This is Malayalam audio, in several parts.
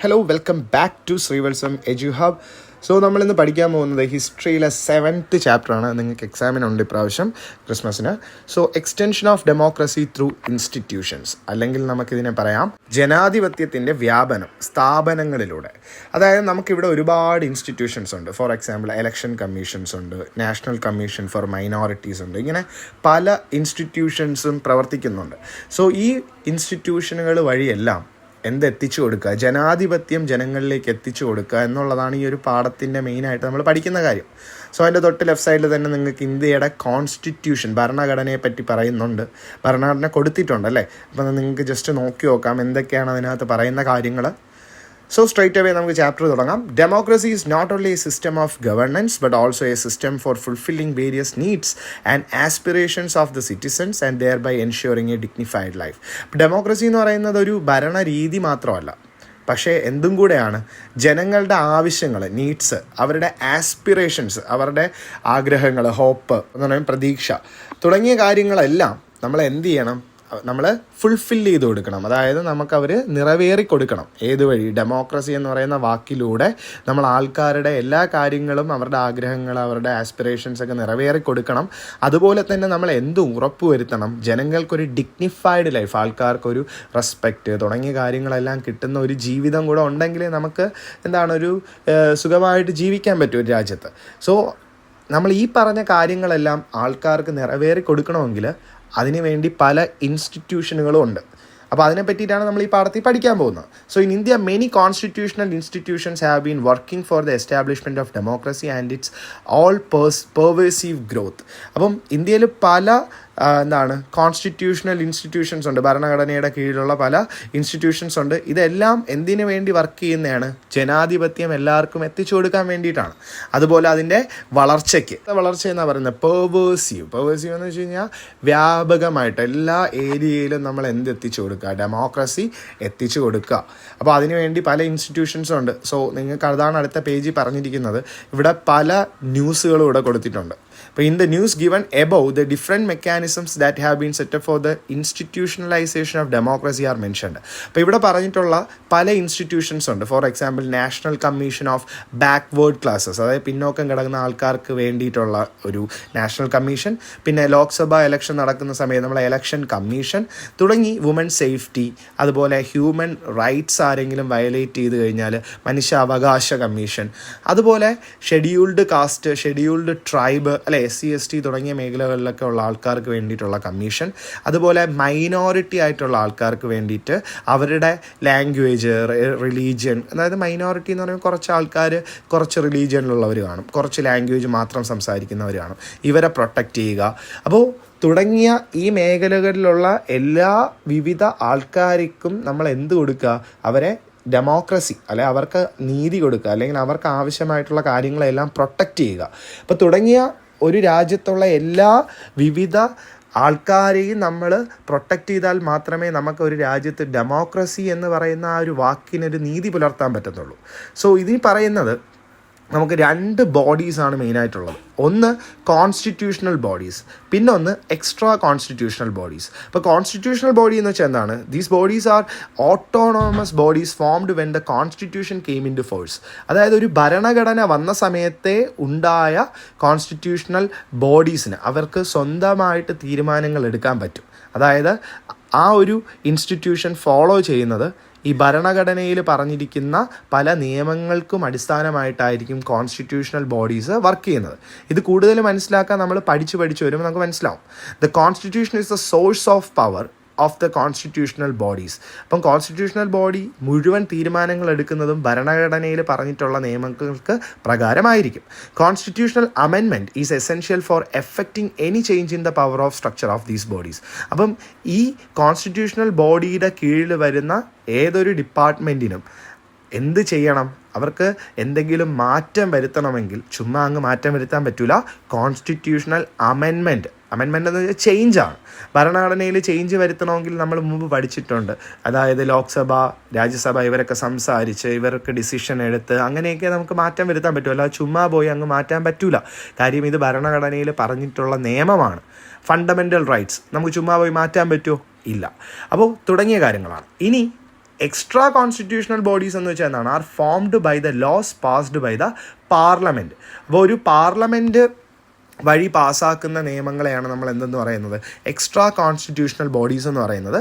Hello, welcome back to Srivatsam Eduhub. So നമ്മളിന്ന് പഠിക്കാൻ പോകുന്നത് ഹിസ്റ്ററിയിലെ 7th ചാപ്റ്ററാണ്. നിങ്ങൾക്ക് എക്സാമിനുണ്ട് ഇപ്രാവശ്യം ക്രിസ്മസിന്. So extension of democracy through institutions, അല്ലെങ്കിൽ നമുക്കിതിനെ പറയാം ജനാധിപത്യത്തിൻ്റെ വ്യാപനം സ്ഥാപനങ്ങളിലൂടെ. അതായത് നമുക്കിവിടെ ഒരുപാട് ഇൻസ്റ്റിറ്റ്യൂഷൻസ് ഉണ്ട്. ഫോർ എക്സാമ്പിൾ ഇലക്ഷൻ കമ്മീഷൻസ് ഉണ്ട്, നാഷണൽ കമ്മീഷൻ ഫോർ മൈനോറിറ്റീസ് ഉണ്ട്. ഇങ്ങനെ പല ഇൻസ്റ്റിറ്റ്യൂഷൻസും പ്രവർത്തിക്കുന്നുണ്ട്. സോ ഈ ഇൻസ്റ്റിറ്റ്യൂഷനുകൾ വഴിയെല്ലാം എന്തെത്തിച്ചു കൊടുക്കുക, ജനാധിപത്യം ജനങ്ങളിലേക്ക് എത്തിച്ചു കൊടുക്കുക എന്നുള്ളതാണ് ഈ ഒരു പാഠത്തിൻ്റെ മെയിനായിട്ട് നമ്മൾ പഠിക്കുന്ന കാര്യം. സോ അതിൻ്റെ തൊട്ട് ലെഫ്റ്റ് സൈഡിൽ തന്നെ നിങ്ങൾക്ക് ഇന്ത്യയുടെ കോൺസ്റ്റിറ്റ്യൂഷൻ, ഭരണഘടനയെ പറ്റി പറയുന്നുണ്ട്. ഭരണഘടന കൊടുത്തിട്ടുണ്ടല്ലേ, അപ്പം നിങ്ങൾക്ക് ജസ്റ്റ് നോക്കി നോക്കാം എന്തൊക്കെയാണ് അതിനകത്ത് പറയുന്ന കാര്യങ്ങൾ. സോ സ്ട്രൈറ്റ് അവേ നമുക്ക് ചാപ്റ്റർ തുടങ്ങാം. Democracy is not only a system of governance but also a system for fulfilling various needs and aspirations of the citizens and thereby ensuring a dignified life. Democracy എന്ന് പറയുന്നത് ഒരു ഭരണരീതി മാത്രമല്ല, പക്ഷേ എന്തും കൂടെയാണ് ജനങ്ങളുടെ ആവശ്യങ്ങൾ, നീഡ്സ്, അവരുടെ ആസ്പിറേഷൻസ്, അവരുടെ ആഗ്രഹങ്ങൾ, ഹോപ്പ് എന്ന് പറയുന്ന പ്രതീക്ഷ തുടങ്ങിയ കാര്യങ്ങളെല്ലാം നമ്മൾ എന്ത് ചെയ്യണം, നമ്മൾ ഫുൾഫിൽ ചെയ്ത് കൊടുക്കണം. അതായത് നമുക്കവർ നിറവേറി കൊടുക്കണം. ഏതുവഴി? ഡെമോക്രസി എന്ന് പറയുന്ന വാക്കിലൂടെ നമ്മൾ ആൾക്കാരുടെ എല്ലാ കാര്യങ്ങളും, അവരുടെ ആഗ്രഹങ്ങൾ, അവരുടെ ആസ്പിറേഷൻസ് ഒക്കെ നിറവേറി കൊടുക്കണം. അതുപോലെ തന്നെ നമ്മൾ എന്തും ഉറപ്പുവരുത്തണം, ജനങ്ങൾക്കൊരു ഡിഗ്നിഫൈഡ് ലൈഫ്, ആൾക്കാർക്കൊരു റെസ്പെക്റ്റ് തുടങ്ങിയ കാര്യങ്ങളെല്ലാം കിട്ടുന്ന ഒരു ജീവിതം കൂടെ ഉണ്ടെങ്കിൽ നമുക്ക് ഒരു സുഖമായിട്ട് ജീവിക്കാൻ പറ്റും ഒരു രാജ്യത്ത്. സോ നമ്മൾ ഈ പറഞ്ഞ കാര്യങ്ങളെല്ലാം ആൾക്കാർക്ക് നിറവേറി കൊടുക്കണമെങ്കിൽ അതിനുവേണ്ടി പല ഇൻസ്റ്റിറ്റ്യൂഷനുകളും ഉണ്ട്. അപ്പോൾ അതിനെ പറ്റിയിട്ടാണ് നമ്മൾ ഈ പാഠത്തിൽ പഠിക്കാൻ പോകുന്നത്. So in India many constitutional institutions have been working for the establishment of democracy and it's all pervasive growth. അപ്പം ഇന്ത്യയിൽ പല കോൺസ്റ്റിറ്റ്യൂഷണൽ ഇൻസ്റ്റിറ്റ്യൂഷൻസ് ഉണ്ട്, ഭരണഘടനയുടെ കീഴിലുള്ള പല ഇൻസ്റ്റിറ്റ്യൂഷൻസ് ഉണ്ട്. ഇതെല്ലാം എന്തിനു വേണ്ടി വർക്ക് ചെയ്യുന്നതാണ്? ജനാധിപത്യം എല്ലാവർക്കും എത്തിച്ചു കൊടുക്കാൻ വേണ്ടിയിട്ടാണ്. അതുപോലെ അതിൻ്റെ വളർച്ച എന്നാണ് പറയുന്നത് പെർവേസീവ് എന്ന് വെച്ച് കഴിഞ്ഞാൽ വ്യാപകമായിട്ട് എല്ലാ ഏരിയയിലും നമ്മൾ എത്തിച്ചു കൊടുക്കുക, ഡെമോക്രസി എത്തിച്ചു കൊടുക്കുക. അപ്പോൾ അതിനുവേണ്ടി പല ഇൻസ്റ്റിറ്റ്യൂഷൻസും ഉണ്ട്. സോ നിങ്ങൾക്ക് അതാണ് അടുത്ത പേജിൽ പറഞ്ഞിരിക്കുന്നത്. ഇവിടെ പല ന്യൂസുകളും ഇവിടെ കൊടുത്തിട്ടുണ്ട്. അപ്പോൾ in the news given above, the different mechanisms that have been set up for the institutionalization of democracy are mentioned. അപ്പോൾ ഇവിടെ പറഞ്ഞിട്ടുള്ള പല ഇൻസ്റ്റിറ്റ്യൂഷൻസ് ഉണ്ട്. For example national commission of backward classes, അതായത് പിന്നോക്കം കിടക്കുന്ന ആൾക്കാർക്ക് വേണ്ടിയിട്ടുള്ള ഒരു നാഷണൽ കമ്മീഷൻ. പിന്നെ ലോക്സഭ ഇലക്ഷൻ നടക്കുന്ന സമയത്ത് നമ്മളെ ഇലക്ഷൻ കമ്മീഷൻ തുടങ്ങി വുമൺ സേഫ്റ്റി, അതുപോലെ ഹ്യൂമൻ റൈറ്റ്സ് ആരെങ്കിലും വയലേറ്റ് ചെയ്ത് കഴിഞ്ഞാൽ മനുഷ്യാവകാശ കമ്മീഷൻ, അതുപോലെ ഷെഡ്യൂൾഡ് കാസ്റ്റ്, ഷെഡ്യൂൾഡ് ട്രൈബ് അല്ലെ SC/ST തുടങ്ങിയ മേഖലകളിലൊക്കെ ഉള്ള ആൾക്കാർക്ക് വേണ്ടിയിട്ടുള്ള കമ്മീഷൻ, അതുപോലെ മൈനോറിറ്റി ആയിട്ടുള്ള ആൾക്കാർക്ക് വേണ്ടിയിട്ട് അവരുടെ ലാംഗ്വേജ്, റിലീജിയൻ, അതായത് മൈനോറിറ്റി എന്ന് പറയുമ്പോൾ കുറച്ച് ആൾക്കാർ കുറച്ച് റിലീജിയനിലുള്ളവർ കാണും, കുറച്ച് ലാംഗ്വേജ് മാത്രം സംസാരിക്കുന്നവർ കാണും, ഇവരെ പ്രൊട്ടക്റ്റ് ചെയ്യുക. അപ്പോൾ തുടങ്ങിയ ഈ മേഖലകളിലുള്ള എല്ലാ വിവിധ ആൾക്കാർക്കും നമ്മൾ എന്ത് കൊടുക്കുക? അവരെ ഡെമോക്രസി, അല്ലെങ്കിൽ അവർക്ക് നീതി കൊടുക്കുക, അല്ലെങ്കിൽ അവർക്ക് ആവശ്യമായിട്ടുള്ള കാര്യങ്ങളെല്ലാം പ്രൊട്ടക്റ്റ് ചെയ്യുക. അപ്പോൾ തുടങ്ങിയ ഒരു രാജ്യത്തുള്ള എല്ലാ വിവിധ ആൾക്കാരെയും നമ്മൾ പ്രൊട്ടക്റ്റ് ചെയ്താൽ മാത്രമേ നമുക്ക് ഒരു രാജ്യത്ത് ഡെമോക്രസി എന്ന് പറയുന്ന ആ ഒരു വാക്കിനൊരു നീതി പുലർത്താൻ പറ്റത്തുള്ളൂ. സോ ഇതിൽ പറയുന്നത് നമുക്ക് 2 ബോഡീസാണ് മെയിനായിട്ടുള്ളത്. ഒന്ന് കോൺസ്റ്റിറ്റ്യൂഷണൽ ബോഡീസ്, പിന്നെ ഒന്ന് എക്സ്ട്രാ കോൺസ്റ്റിറ്റ്യൂഷണൽ ബോഡീസ്. ഇപ്പോൾ കോൺസ്റ്റിറ്റ്യൂഷണൽ ബോഡി എന്ന് വെച്ചാൽ എന്താണ്? These bodies are autonomous bodies formed when the constitution came into force. അതായത് ഒരു ഭരണഘടന വന്ന സമയത്തെ ഉണ്ടായ കോൺസ്റ്റിറ്റ്യൂഷണൽ ബോഡീസിന് അവർക്ക് സ്വന്തമായിട്ട് തീരുമാനങ്ങൾ എടുക്കാൻ പറ്റും. അതായത് ആ ഒരു ഇൻസ്റ്റിറ്റ്യൂഷൻ ഫോളോ ചെയ്യുന്നത് ഈ ഭരണഘടനയിൽ പറഞ്ഞിരിക്കുന്ന പല നിയമങ്ങൾക്കും അടിസ്ഥാനമായിട്ടായിരിക്കും കോൺസ്റ്റിറ്റ്യൂഷണൽ ബോഡീസ് വർക്ക് ചെയ്യുന്നത്. ഇത് കൂടുതൽ മനസ്സിലാക്കാൻ നമ്മൾ പഠിച്ച് വരുമ്പോൾ നമുക്ക് മനസ്സിലാവും. The constitution is the source of power of the constitutional bodies. അപ്പം കോൺസ്റ്റിറ്റ്യൂഷണൽ ബോഡി മുഴുവൻ തീരുമാനങ്ങൾ എടുക്കുന്നതും ഭരണഘടനയിൽ പറഞ്ഞിട്ടുള്ള നിയമങ്ങൾക്ക് പ്രകാരമായിരിക്കും. Constitutional amendment is essential for effecting any change in the power of structure of these bodies. അപ്പം ഈ കോൺസ്റ്റിറ്റ്യൂഷണൽ ബോഡിയുടെ കീഴിൽ വരുന്ന ഏതൊരു ഡിപ്പാർട്ട്മെൻറ്റിനും എന്ത് ചെയ്യണം? അവർക്ക് എന്തെങ്കിലും മാറ്റം വരുത്തണമെങ്കിൽ ചുമ്മാ അങ്ങ് മാറ്റം വരുത്താൻ പറ്റില്ല. കോൺസ്റ്റിറ്റ്യൂഷണൽ അമെൻമെൻറ്റ് എന്ന് വെച്ചാൽ ചേഞ്ചാണ്. ഭരണഘടനയിൽ ചേഞ്ച് വരുത്തണമെങ്കിൽ നമ്മൾ മുമ്പ് പഠിച്ചിട്ടുണ്ട്. അതായത് ലോക്സഭ, രാജ്യസഭ ഇവരൊക്കെ സംസാരിച്ച് ഇവർക്ക് ഡിസിഷൻ എടുത്ത് അങ്ങനെയൊക്കെ നമുക്ക് മാറ്റം വരുത്താൻ പറ്റും. അല്ലാതെ ചുമ്മാ പോയി അങ്ങ് മാറ്റാൻ പറ്റില്ല. കാര്യം ഇത് ഭരണഘടനയിൽ പറഞ്ഞിട്ടുള്ള നിയമമാണ്. ഫണ്ടമെൻ്റൽ റൈറ്റ്സ് നമുക്ക് ചുമ്മാ പോയി മാറ്റാൻ പറ്റുമോ? ഇല്ല. അപ്പോൾ തുടങ്ങിയ കാര്യങ്ങളാണ്. ഇനി എക്സ്ട്രാ കോൺസ്റ്റിറ്റ്യൂഷണൽ ബോഡീസ് എന്ന് വെച്ചാൽ എന്താണ്? Are formed by the laws passed by the parliament. അപ്പോൾ ഒരു പാർലമെൻറ്റ് വഴി പാസ്സാക്കുന്ന നിയമങ്ങളെയാണ് നമ്മൾ എന്തെന്ന് പറയുന്നത്? എക്സ്ട്രാ കോൺസ്റ്റിറ്റ്യൂഷണൽ ബോഡീസ് എന്ന് പറയുന്നത്.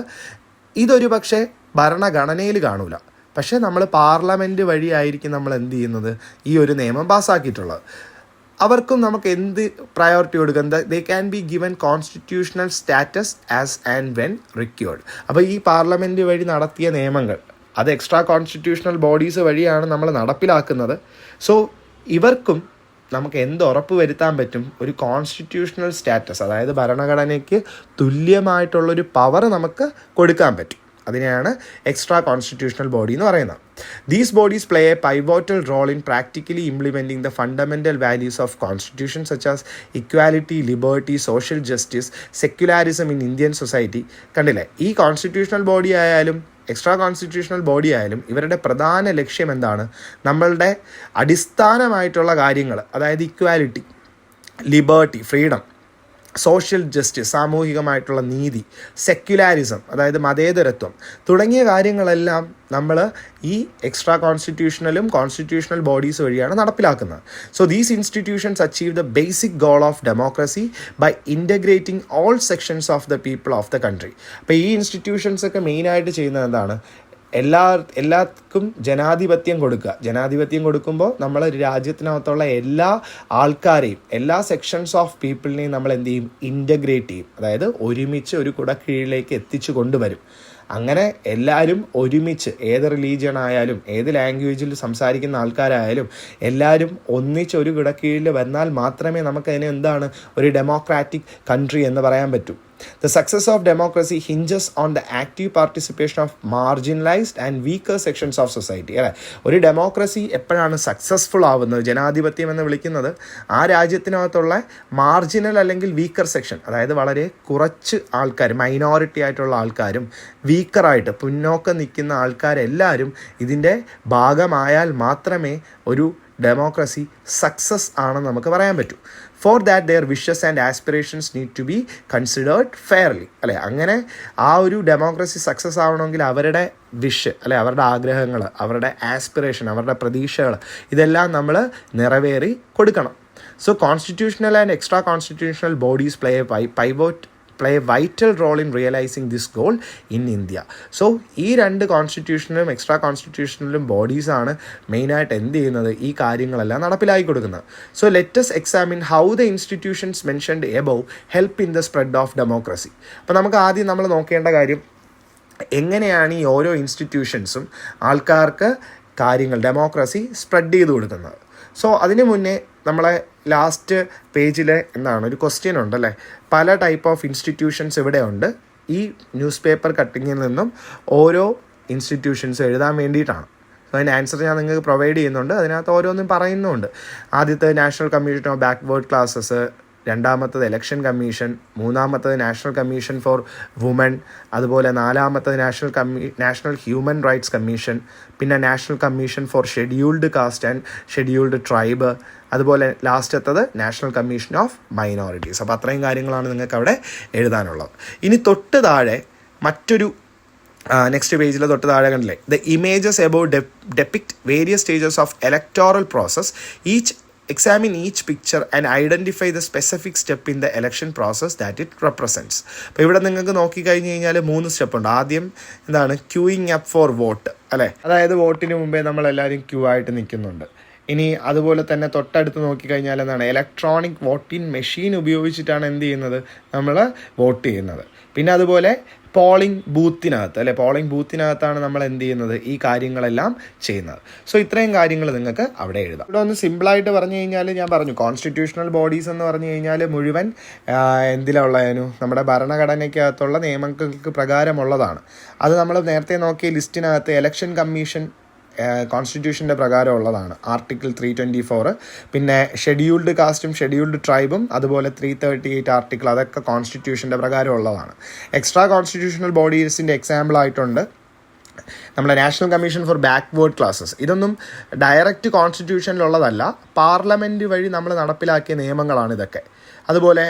ഇതൊരു പക്ഷേ ഭരണഘടനയിൽ കാണൂല, പക്ഷേ നമ്മൾ പാർലമെൻറ്റ് വഴിയായിരിക്കും നമ്മൾ എന്ത് ചെയ്യുന്നത്? ഈ ഒരു നിയമം പാസ്സാക്കിയിട്ടുള്ളത്. അവർക്കും നമുക്ക് എന്ത് പ്രയോറിറ്റി കൊടുക്കുന്നത്? They can be given constitutional status as and when required. അപ്പോൾ ഈ പാർലമെൻറ്റ് വഴി നടത്തിയ നിയമങ്ങൾ അത് എക്സ്ട്രാ കോൺസ്റ്റിറ്റ്യൂഷണൽ ബോഡീസ് വഴിയാണ് നമ്മൾ നടപ്പിലാക്കുന്നത്. സോ ഇവർക്കും നമുക്ക് എന്ത് ഉറപ്പ് വരുത്താൻ പറ്റും? ഒരു കോൺസ്റ്റിറ്റ്യൂഷണൽ സ്റ്റാറ്റസ്, അതായത് ഭരണഘടനയ്ക്ക് തുല്യമായിട്ടുള്ളൊരു പവർ നമുക്ക് കൊടുക്കാൻ പറ്റും. അതിനെയാണ് എക്സ്ട്രാ കോൺസ്റ്റിറ്റ്യൂഷണൽ ബോഡി എന്ന് പറയുന്നത്. These bodies play a pivotal role in practically implementing the fundamental values of constitution such as equality, liberty, social justice, secularism in Indian society. കണ്ടില്ലേ? ഈ കോൺസ്റ്റിറ്റ്യൂഷണൽ ബോഡി ആയാലും എക്സ്ട്രാ കോൺസ്റ്റിറ്റ്യൂഷണൽ ബോഡി ആയാലും ഇവരുടെ പ്രധാന ലക്ഷ്യം എന്താണ്? നമ്മളുടെ അടിസ്ഥാനമായിട്ടുള്ള കാര്യങ്ങൾ, അതായത് equality, liberty, freedom, social justice, സാമൂഹികമായിട്ടുള്ള നീതി, സെക്യുലാരിസം, അതായത് മതേതരത്വം തുടങ്ങിയ കാര്യങ്ങളെല്ലാം നമ്മൾ ഈ എക്സ്ട്രാ കോൺസ്റ്റിറ്റ്യൂഷണലും കോൺസ്റ്റിറ്റ്യൂഷണൽ ബോഡീസ് വഴിയാണ് നടപ്പിലാക്കുന്നത്. So these institutions achieve the basic goal of democracy by integrating all sections of the people of the country. അപ്പോൾ ഈ ഇൻസ്റ്റിറ്റ്യൂഷൻസ് ഒക്കെ മെയിനായിട്ട് ചെയ്യുന്നത് എന്താണ്? എല്ലാവർക്കും ജനാധിപത്യം കൊടുക്കുക. ജനാധിപത്യം കൊടുക്കുമ്പോൾ നമ്മൾ രാജ്യത്തിനകത്തുള്ള എല്ലാ ആൾക്കാരെയും, എല്ലാ സെക്ഷൻസ് ഓഫ് പീപ്പിളിനെയും നമ്മൾ എന്ത് ചെയ്യും? ഇൻ്റഗ്രേറ്റ് ചെയ്യും. അതായത് ഒരുമിച്ച് ഒരു കുടക്കീഴിലേക്ക് എത്തിച്ചു കൊണ്ടുവരും. അങ്ങനെ എല്ലാവരും ഒരുമിച്ച്, ഏത് റിലീജിയൻ ആയാലും ഏത് ലാംഗ്വേജിൽ സംസാരിക്കുന്ന ആൾക്കാരായാലും എല്ലാവരും ഒന്നിച്ച് ഒരു കുടക്കീഴിൽ വന്നാൽ മാത്രമേ നമുക്കതിനെ എന്താണ് ഒരു ഡെമോക്രാറ്റിക് കൺട്രി എന്ന് പറയാൻ പറ്റൂ. The success of democracy hinges on the active participation of marginalized and weaker sections of society. അല്ലേ? ഒരു ഡെമോക്രസി എപ്പോഴാണ് സക്സസ്ഫുൾ ആവുന്നത്, ജനാധിപത്യം എന്ന് വിളിക്കുന്നത്? ആ രാജ്യത്തിനകത്തുള്ള മാർജിനൽ അല്ലെങ്കിൽ വീക്കർ സെക്ഷൻ, അതായത് വളരെ കുറച്ച് ആൾക്കാർ, മൈനോറിറ്റി ആയിട്ടുള്ള ആൾക്കാരും വീക്കറായിട്ട് പിന്നോക്കം നിൽക്കുന്ന ആൾക്കാരെല്ലാവരും ഇതിൻ്റെ ഭാഗമായാൽ മാത്രമേ ഒരു ഡെമോക്രസി സക്സസ് ആണെന്ന് നമുക്ക് പറയാൻ പറ്റൂ. For that their wishes and aspirations need to be considered fairly. അല്ലേ? അങ്ങനെ ആ ഒരു ഡെമോക്രസി സക്സസ് ആവണമെങ്കിൽ അവരുടെ വിഷ്, അല്ലെ, അവരുടെ ആഗ്രഹങ്ങൾ, അവരുടെ ആസ്പിറേഷൻ, അവരുടെ പ്രതീക്ഷകൾ ഇതെല്ലാം നമ്മൾ നിറവേറി കൊടുക്കണം. So constitutional and extra constitutional bodies play a vital role in realising this goal in India. സോ ഈ രണ്ട് കോൺസ്റ്റിറ്റ്യൂഷനിലും എക്സ്ട്രാ കോൺസ്റ്റിറ്റ്യൂഷനിലും ബോഡീസാണ് മെയിനായിട്ട് എന്ത് ചെയ്യുന്നത്? ഈ കാര്യങ്ങളെല്ലാം നടപ്പിലാക്കി കൊടുക്കുന്നത്. So let's examine how the institutions mentioned above help in the spread of democracy. അപ്പോൾ നമുക്ക് ആദ്യം നമ്മൾ നോക്കേണ്ട കാര്യം എങ്ങനെയാണ് ഈ ഓരോ ഇൻസ്റ്റിറ്റ്യൂഷൻസും ആൾക്കാർക്ക് കാര്യങ്ങൾ, ഡെമോക്രസി സ്പ്രെഡ് ചെയ്ത് കൊടുക്കുന്നത്. സോ അതിന് മുന്നേ നമ്മളെ ലാസ്റ്റ് പേജിൽ എന്താണ് ഒരു ക്വസ്റ്റ്യൻ ഉണ്ടല്ലേ? പല ടൈപ്പ് ഓഫ് ഇൻസ്റ്റിറ്റ്യൂഷൻസ് ഇവിടെ ഉണ്ട്. ഈ ന്യൂസ് പേപ്പർ കട്ടിങ്ങിൽ നിന്നും ഓരോ ഇൻസ്റ്റിറ്റ്യൂഷൻസ് എഴുതാൻ വേണ്ടിയിട്ടാണ്. സോ അതിൻ്റെ ആൻസർ ഞാൻ നിങ്ങൾക്ക് പ്രൊവൈഡ് ചെയ്യുന്നുണ്ട്. അതിനകത്ത് ഓരോന്നും പറയുന്നുമുണ്ട്. ആദ്യത്തെ national commission of backward classes, രണ്ടാമത്തത് ഇലക്ഷൻ കമ്മീഷൻ, മൂന്നാമത്തത് നാഷണൽ കമ്മീഷൻ ഫോർ വുമൺ, അതുപോലെ നാലാമത്തത് നാഷണൽ ഹ്യൂമൻ റൈറ്റ്സ് കമ്മീഷൻ, പിന്നെ national commission for scheduled caste and scheduled tribe, അതുപോലെ ലാസ്റ്റത്തത് നാഷണൽ കമ്മീഷൻ ഓഫ് മൈനോറിറ്റീസ്. അപ്പോൾ അത്രയും കാര്യങ്ങളാണ് നിങ്ങൾക്ക് അവിടെ എഴുതാനുള്ളത്. ഇനി തൊട്ട് താഴെ മറ്റൊരു നെക്സ്റ്റ് പേജിൽ തൊട്ട് താഴെ കണ്ടില്ലേ? The images about ഡെപിക്റ്റ് various stages of electoral process. Examine each picture and identify the specific step in the election process that it represents. അപ്പോൾ ഇവിടെ നിങ്ങൾക്ക് നോക്കിക്കഴിഞ്ഞ് കഴിഞ്ഞാൽ 3 സ്റ്റെപ്പുണ്ട്. ആദ്യം എന്താണ്? ക്യൂയിങ് അപ്പ് ഫോർ വോട്ട്, അല്ലേ? അതായത് വോട്ടിന് മുമ്പേ നമ്മളെല്ലാവരും ക്യൂ ആയിട്ട് നിൽക്കുന്നുണ്ട്. ഇനി അതുപോലെ തന്നെ തൊട്ടടുത്ത് നോക്കിക്കഴിഞ്ഞാൽ എന്താണ്? ഇലക്ട്രോണിക് വോട്ടിംഗ് മെഷീൻ ഉപയോഗിച്ചിട്ടാണ് എന്ത് ചെയ്യുന്നത്? നമ്മൾ വോട്ട് ചെയ്യുന്നത്. പിന്നെ അതുപോലെ പോളിംഗ് ബൂത്തിനകത്ത്, അല്ലെ, പോളിംഗ് ബൂത്തിനകത്താണ് നമ്മൾ എന്ത് ചെയ്യുന്നത്? ഈ കാര്യങ്ങളെല്ലാം ചെയ്യുന്നത്. സോ ഇത്രയും കാര്യങ്ങൾ നിങ്ങൾക്ക് അവിടെ എഴുതാം. ഇവിടെ ഒന്ന് സിമ്പിളായിട്ട് പറഞ്ഞു കഴിഞ്ഞാൽ, ഞാൻ പറഞ്ഞു കോൺസ്റ്റിറ്റ്യൂഷണൽ ബോഡീസ് എന്ന് പറഞ്ഞു കഴിഞ്ഞാൽ മുഴുവൻ എന്തിലുള്ളതിനു നമ്മുടെ ഭരണഘടനയ്ക്കകത്തുള്ള നിയമങ്ങൾക്ക് പ്രകാരമുള്ളതാണ്. അത് നമ്മൾ നേരത്തെ നോക്കിയ ലിസ്റ്റിനകത്ത് ഇലക്ഷൻ കമ്മീഷൻ കോൺസ്റ്റിറ്റ്യൂഷൻ്റെ പ്രകാരം ഉള്ളതാണ്, ആർട്ടിക്കിൾ 324. പിന്നെ ഷെഡ്യൂൾഡ് കാസ്റ്റും ഷെഡ്യൂൾഡ് ട്രൈബും അതുപോലെ 338 ആർട്ടിക്കിൾ, അതൊക്കെ കോൺസ്റ്റിറ്റ്യൂഷൻ്റെ പ്രകാരം ഉള്ളതാണ്. എക്സ്ട്രാ കോൺസ്റ്റിറ്റ്യൂഷണൽ ബോഡീസിൻ്റെ എക്സാമ്പിൾ ആയിട്ടുണ്ട് നമ്മുടെ national commission for backward classes. ഇതൊന്നും ഡയറക്റ്റ് കോൺസ്റ്റിറ്റ്യൂഷനിലുള്ളതല്ല, പാർലമെൻറ്റ് വഴി നമ്മൾ നടപ്പിലാക്കിയ നിയമങ്ങളാണ് ഇതൊക്കെ. അതുപോലെ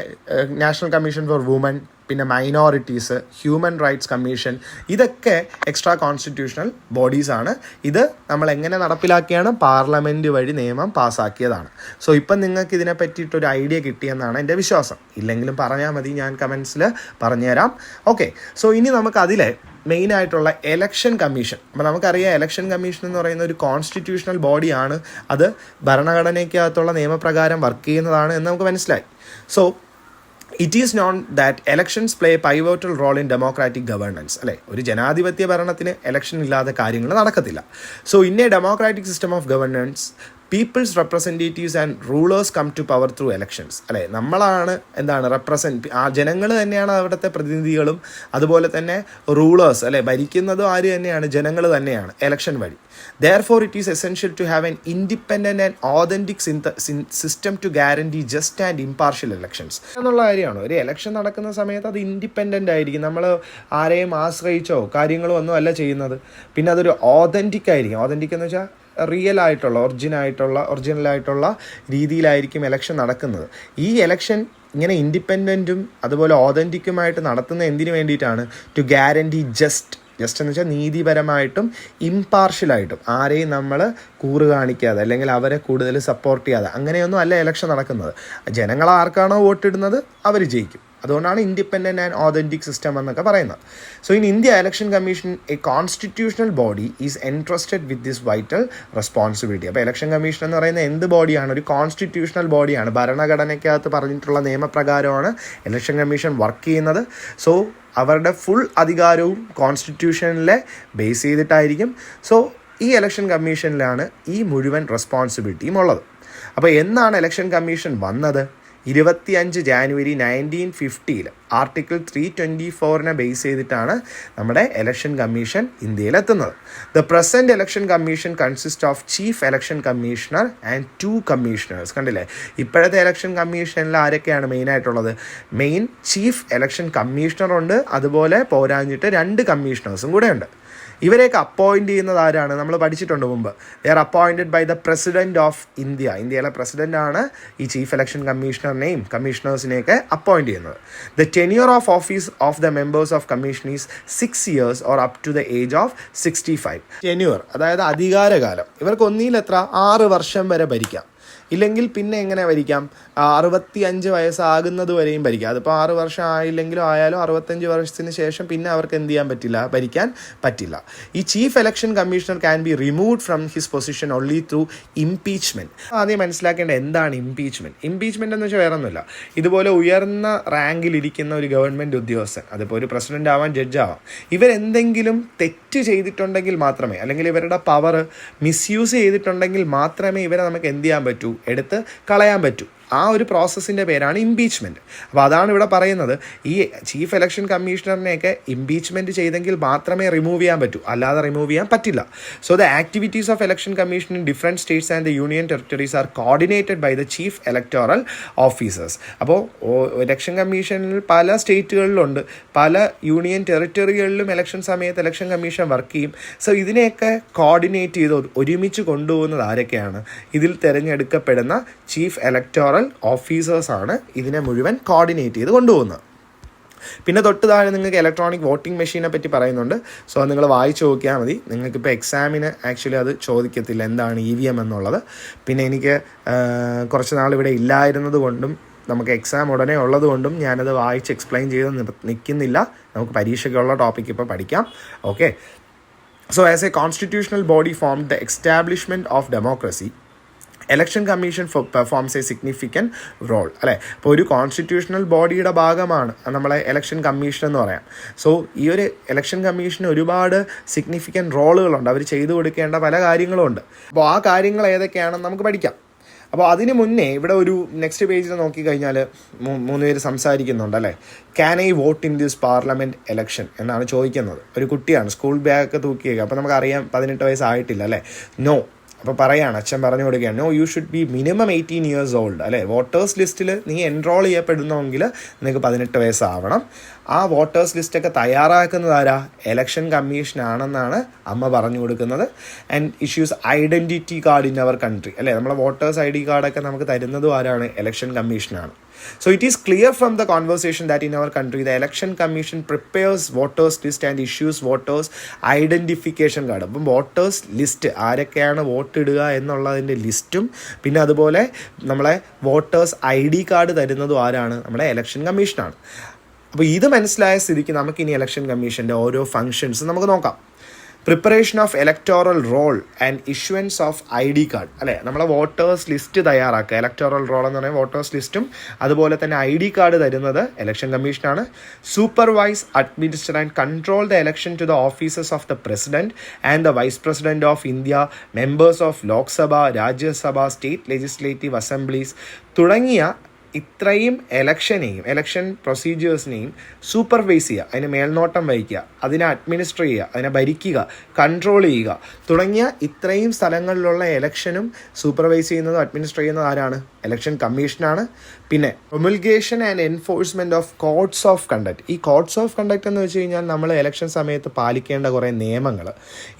നാഷണൽ കമ്മീഷൻ ഫോർ വുമൺ, പിന്നെ മൈനോറിറ്റീസ്, ഹ്യൂമൻ റൈറ്റ്സ് കമ്മീഷൻ, ഇതൊക്കെ എക്സ്ട്രാ കോൺസ്റ്റിറ്റ്യൂഷണൽ ബോഡീസാണ്. ഇത് നമ്മൾ എങ്ങനെ നടപ്പിലാക്കിയാണ്? പാർലമെൻറ്റ് വഴി നിയമം പാസ്സാക്കിയതാണ്. സോ ഇപ്പം നിങ്ങൾക്ക് ഇതിനെ പറ്റിയിട്ടൊരു ഐഡിയ കിട്ടിയെന്നാണ് എൻ്റെ വിശ്വാസം. ഇല്ലെങ്കിലും പറഞ്ഞാൽ മതി, ഞാൻ കമൻസിൽ പറഞ്ഞുതരാം. ഓക്കെ, സോ ഇനി നമുക്ക് അതിലെ മെയിനായിട്ടുള്ള എലക്ഷൻ കമ്മീഷൻ. അപ്പോൾ നമുക്കറിയാം എലക്ഷൻ കമ്മീഷൻ എന്ന് പറയുന്ന ഒരു കോൺസ്റ്റിറ്റ്യൂഷണൽ ബോഡിയാണ്. അത് ഭരണഘടനയ്ക്കകത്തുള്ള നിയമപ്രകാരം വർക്ക് ചെയ്യുന്നതാണ് എന്ന് നമുക്ക് മനസ്സിലായി. So it is known that elections play pivotal role in democratic governance. അല്ലേ, ഒരു ജനാധിപത്യ ഭരണത്തിന് എലക്ഷൻ ഇല്ലാതെ കാര്യങ്ങൾ നടക്കത്തില്ല. So in a democratic system of governance people's representatives and rulers come to power through elections. അല്ലേ, നമ്മളാണ് ജനങ്ങൾ തന്നെയാണ് അവിടുത്തെ പ്രതിനിധികളും, അതുപോലെ തന്നെ റൂളേഴ്സ്, അല്ലെ, ഭരിക്കുന്നതും ആര് തന്നെയാണ്? ജനങ്ങൾ തന്നെയാണ് എലക്ഷൻ വഴി. Therefore, it is essential to have an independent and authentic system to guarantee just and impartial elections. എന്നുള്ള കാര്യമാണ്. ഒരു എലക്ഷൻ നടക്കുന്ന സമയത്ത് അത് ഇൻഡിപെൻഡൻ്റ് ആയിരിക്കും. നമ്മൾ ആരെയും ആശ്രയിച്ചോ കാര്യങ്ങളോ ഒന്നും അല്ല ചെയ്യുന്നത്. പിന്നെ അതൊരു ഓതൻറ്റിക് ആയിരിക്കും. ഓതൻറ്റിക് എന്ന് വെച്ചാൽ ഒറിജിനലായിട്ടുള്ള രീതിയിലായിരിക്കും എലക്ഷൻ നടക്കുന്നത്. ഈ എലക്ഷൻ ഇങ്ങനെ ഇൻഡിപെൻഡൻറ്റും അതുപോലെ ഓതൻറ്റിക്കുമായിട്ട് നടത്തുന്ന എന്തിനു വേണ്ടിയിട്ടാണ്? ടു ഗ്യാരൻറ്റി ജസ്റ്റ് എന്ന് വെച്ചാൽ നീതിപരമായിട്ടും ഇംപാർഷ്യലായിട്ടും, ആരെയും നമ്മൾ കൂറ് കാണിക്കാതെ അല്ലെങ്കിൽ അവരെ കൂടുതൽ സപ്പോർട്ട് ചെയ്യാതെ അങ്ങനെയൊന്നും അല്ല എലക്ഷൻ നടക്കുന്നത്. ജനങ്ങൾ ആർക്കാണോ വോട്ടിടുന്നത് അവർ ജയിക്കും. അതുകൊണ്ടാണ് ഇൻഡിപെൻഡൻറ്റ് ആൻഡ് ഓതൻറ്റിക് സിസ്റ്റം എന്നൊക്കെ പറയുന്നത്. So in India election commission A constitutional body is entrusted with this vital responsibility. അപ്പോൾ എലക്ഷൻ കമ്മീഷൻ എന്ന് പറയുന്ന എന്ത് ബോഡിയാണ്? ഒരു കോൺസ്റ്റിറ്റ്യൂഷണൽ ബോഡിയാണ്. ഭരണഘടനയ്ക്കകത്ത് പറഞ്ഞിട്ടുള്ള നിയമപ്രകാരമാണ് എലക്ഷൻ കമ്മീഷൻ വർക്ക് ചെയ്യുന്നത്. സോ അവരുടെ ഫുൾ അധികാരവും കോൺസ്റ്റിറ്റ്യൂഷനിലെ ബേസ് ചെയ്തിട്ടായിരിക്കും. സോ ഈ എലക്ഷൻ കമ്മീഷനിലാണ് ഈ മുഴുവൻ റെസ്പോൺസിബിലിറ്റിയും ഉള്ളത്. അപ്പോൾ എന്നാണ് എലക്ഷൻ കമ്മീഷൻ വന്നത്? 25 ജാനുവരി 1950 ആർട്ടിക്കിൾ 324 ബേസ് ചെയ്തിട്ടാണ് നമ്മുടെ എലക്ഷൻ കമ്മീഷൻ ഇന്ത്യയിലെത്തുന്നത്. The present election commission consist of chief election commissioner and 2 commissioners. കണ്ടില്ലേ, ഇപ്പോഴത്തെ എലക്ഷൻ കമ്മീഷനിൽ ആരൊക്കെയാണ് മെയിനായിട്ടുള്ളത്? മെയിൻ ചീഫ് എലക്ഷൻ കമ്മീഷണർ ഉണ്ട്, അതുപോലെ പോരാഞ്ഞിട്ട് 2 കമ്മീഷണേഴ്സും കൂടെ ഉണ്ട്. ഇവരെയൊക്കെ അപ്പോയിൻറ്റ് ചെയ്യുന്നത് ആരാണ്? നമ്മൾ പഠിച്ചിട്ടുണ്ട് മുമ്പ്. They are appointed by the president of India. ഇന്ത്യയിലെ പ്രസിഡൻ്റാണ് ഈ ചീഫ് ഇലക്ഷൻ കമ്മീഷണറിനെയും കമ്മീഷണേഴ്സിനെയൊക്കെ അപ്പോയിൻറ്റ് ചെയ്യുന്നത്. The tenure of office of the members of commission is 6 years or up to the age of 65. Tenure അതായത് അധികാരകാലം. ഇവർക്ക് ഒന്നിൽ 6 വർഷം വരെ ഭരിക്കാം. ഇല്ലെങ്കിൽ പിന്നെ എങ്ങനെ ഭരിക്കാം? 65 വയസ്സാകുന്നത് വരെയും ഭരിക്കാം. അതിപ്പോൾ 6 വർഷം ആയില്ലെങ്കിലും ആയാലും 65 വർഷത്തിന് ശേഷം പിന്നെ അവർക്ക് എന്ത് ചെയ്യാൻ പറ്റില്ല? ഭരിക്കാൻ പറ്റില്ല. ഈ chief election commissioner can be removed from his position only through impeachment. ആദ്യം മനസ്സിലാക്കേണ്ട എന്താണ് ഇംപീച്ച്മെൻറ്റ്. ഇംപീച്ച്മെൻറ്റ് എന്ന് വെച്ചാൽ വേറെ ഒന്നുമില്ല, ഇതുപോലെ ഉയർന്ന റാങ്കിലിരിക്കുന്ന ഒരു ഗവൺമെൻറ് ഉദ്യോഗസ്ഥൻ, അതിപ്പോൾ ഒരു പ്രസിഡൻ്റ് ആവാം, ജഡ്ജ് ആവാം, ഇവരെന്തെങ്കിലും തെറ്റ് ചെയ്തിട്ടുണ്ടെങ്കിൽ മാത്രമേ, അല്ലെങ്കിൽ ഇവരുടെ പവർ മിസ്യൂസ് ചെയ്തിട്ടുണ്ടെങ്കിൽ മാത്രമേ ഇവരെ നമുക്ക് എന്ത് ചെയ്യാൻ പറ്റൂ? എടുത്ത് കളയാൻ പറ്റൂ. ആ ഒരു പ്രോസസ്സിൻ്റെ പേരാണ് ഇംപീച്ച്മെൻറ്റ്. അപ്പോൾ അതാണ് ഇവിടെ പറയുന്നത്. ഈ ചീഫ് ഇലക്ഷൻ കമ്മീഷണറിനെയൊക്കെ ഇംപീച്ച്മെൻറ്റ് ചെയ്തെങ്കിൽ മാത്രമേ റിമൂവ് ചെയ്യാൻ പറ്റൂ, അല്ലാതെ റിമൂവ് ചെയ്യാൻ പറ്റില്ല. So the activities of election commission in different states and the union territories are coordinated by the chief electoral officers. അപ്പോൾ ഇലക്ഷൻ കമ്മീഷനിൽ പല സ്റ്റേറ്റുകളിലുണ്ട്, പല യൂണിയൻ ടെറിട്ടറികളിലും ഇലക്ഷൻ സമയത്ത് ഇലക്ഷൻ കമ്മീഷൻ വർക്ക് ചെയ്യും. സോ ഇതിനെയൊക്കെ കോർഡിനേറ്റ് ചെയ്ത് ഒരുമിച്ച് കൊണ്ടുപോകുന്നത് ആരൊക്കെയാണ്? ഇതിൽ തിരഞ്ഞെടുക്കപ്പെടുന്ന ചീഫ് ഇലക്ടോറൽ ഓഫീസേഴ്സാണ് ഇതിനെ മുഴുവൻ കോർഡിനേറ്റ് ചെയ്ത് കൊണ്ടുപോകുന്നത്. പിന്നെ തൊട്ട് താഴെ നിങ്ങൾക്ക് ഇലക്ട്രോണിക് വോട്ടിംഗ് മെഷീനെ പറ്റി പറയുന്നുണ്ട്. സോ അത് നിങ്ങൾ വായിച്ച് നോക്കിയാൽ മതി. നിങ്ങൾക്കിപ്പോൾ എക്സാമിന് ആക്ച്വലി അത് ചോദിക്കത്തില്ല എന്താണ് EVM എന്നുള്ളത്. പിന്നെ എനിക്ക് കുറച്ച് നാൾ ഇവിടെ ഇല്ലായിരുന്നത് കൊണ്ടും നമുക്ക് എക്സാം ഉടനെ ഉള്ളത് കൊണ്ടും ഞാനത് വായിച്ച് എക്സ്പ്ലെയിൻ ചെയ്ത് നിൽക്കുന്നില്ല. നമുക്ക് പരീക്ഷയ്ക്കുള്ള ടോപ്പിക്ക് ഇപ്പോൾ പഠിക്കാം. Okay, so as a constitutional body form the establishment of democracy election commission performs a significant role. അല്ലേ, അപ്പോൾ ഒരു കോൺസ്റ്റിറ്റ്യൂഷണൽ ബോഡിയുടെ ഭാഗമാണ് നമ്മളെ എലക്ഷൻ കമ്മീഷൻ എന്ന് പറയാം. സോ ഈ ഒരു എലക്ഷൻ കമ്മീഷന് ഒരുപാട് സിഗ്നിഫിക്കൻറ്റ് റോളുകളുണ്ട്. അവർ ചെയ്തു കൊടുക്കേണ്ട പല കാര്യങ്ങളുമുണ്ട്. അപ്പോൾ ആ കാര്യങ്ങൾ ഏതൊക്കെയാണെന്ന് നമുക്ക് പഠിക്കാം. അപ്പോൾ അതിന് മുന്നേ ഇവിടെ ഒരു നെക്സ്റ്റ് പേജിൽ നോക്കിക്കഴിഞ്ഞാൽ 3 പേര് സംസാരിക്കുന്നുണ്ട്. അല്ലേ, can I vote in this parliament election എന്നാണ് ചോദിക്കുന്നത്. ഒരു കുട്ടിയാണ്, സ്കൂൾ ബാഗൊക്കെ തൂക്കിയേക്കുക. അപ്പോൾ നമുക്കറിയാം 18 വയസ്സായിട്ടില്ല. അല്ലേ, നോ. അപ്പോൾ പറയാണ്, അച്ഛൻ പറഞ്ഞു കൊടുക്കുകയാണ്, no you should be minimum 18 years old. അല്ലേ, വോട്ടേഴ്സ് ലിസ്റ്റിൽ നീ എൻറോൾ ചെയ്യപ്പെടുന്നെങ്കിൽ നിനക്ക് 18 വയസ്സാവണം. ആ വോട്ടേഴ്സ് ലിസ്റ്റൊക്കെ തയ്യാറാക്കുന്നത് ആരാ? എലക്ഷൻ കമ്മീഷനാണെന്നാണ് അമ്മ പറഞ്ഞു കൊടുക്കുന്നത്. And issues identity card in our country. അല്ലേ, നമ്മളെ വോട്ടേഴ്സ് ID കാർഡൊക്കെ നമുക്ക് തരുന്നതും ആരാണ്? എലക്ഷൻ കമ്മീഷനാണ്. So it is clear from the conversation that in our country, the Election Commission prepares voters list and issues voters identification card. അപ്പം വോട്ടേഴ്സ് ലിസ്റ്റ് ആരൊക്കെയാണ് വോട്ട് ഇടുക എന്നുള്ളതിൻ്റെ ലിസ്റ്റും പിന്നെ അതുപോലെ നമ്മളെ വോട്ടേഴ്സ് ID കാർഡ് തരുന്നതും ആരാണ്? നമ്മുടെ ഇലക്ഷൻ കമ്മീഷനാണ്. അപ്പോൾ ഇത് മനസ്സിലായ സ്ഥിതിക്ക് നമുക്കിനി ഇലക്ഷൻ കമ്മീഷൻ്റെ ഓരോ ഫങ്ഷൻസ് നമുക്ക് നോക്കാം. Preparation of electoral roll and issuance of ID card, അല്ലേ? നമ്മളെ വോട്ടേഴ്സ് ലിസ്റ്റ് തയ്യാറാക്കുക. ഇലക്ടോറൽ റോൾ എന്ന് പറയുന്നത് വോട്ടേഴ്സ് ലിസ്റ്റും അതുപോലെ തന്നെ ID കാർഡ് തരുന്നത് ഇലക്ഷൻ കമ്മീഷനാണ്. Supervise, administer and control the election to the offices of the president and the vice president of India, members of Lok Sabha, Rajya Sabha, state legislative assemblies തുടങ്ങിയ ഇത്രയും ഇലക്ഷൻ പ്രൊസീജിയേഴ്സിനെയും സൂപ്പർവൈസ് ചെയ്യുക, അതിന് മേൽനോട്ടം വഹിക്കുക, അതിനെ അഡ്മിനിസ്റ്റർ ചെയ്യുക, അതിനെ ഭരിക്കുക, കൺട്രോൾ ചെയ്യുക തുടങ്ങിയ ഇത്രയും സ്ഥലങ്ങളിലുള്ള ഇലക്ഷനും സൂപ്പർവൈസ് ചെയ്യുന്നതും അഡ്മിനിസ്റ്റർ ചെയ്യുന്നതും ആരാണ്? ഇലക്ഷൻ കമ്മീഷനാണ്. പിന്നെ promulgation and enforcement of codes of conduct. ഈ കോഡ്സ് ഓഫ് കണ്ടക്ട് എന്ന് വെച്ച് കഴിഞ്ഞാൽ നമ്മൾ ഇലക്ഷൻ സമയത്ത് പാലിക്കേണ്ട കുറേ നിയമങ്ങൾ,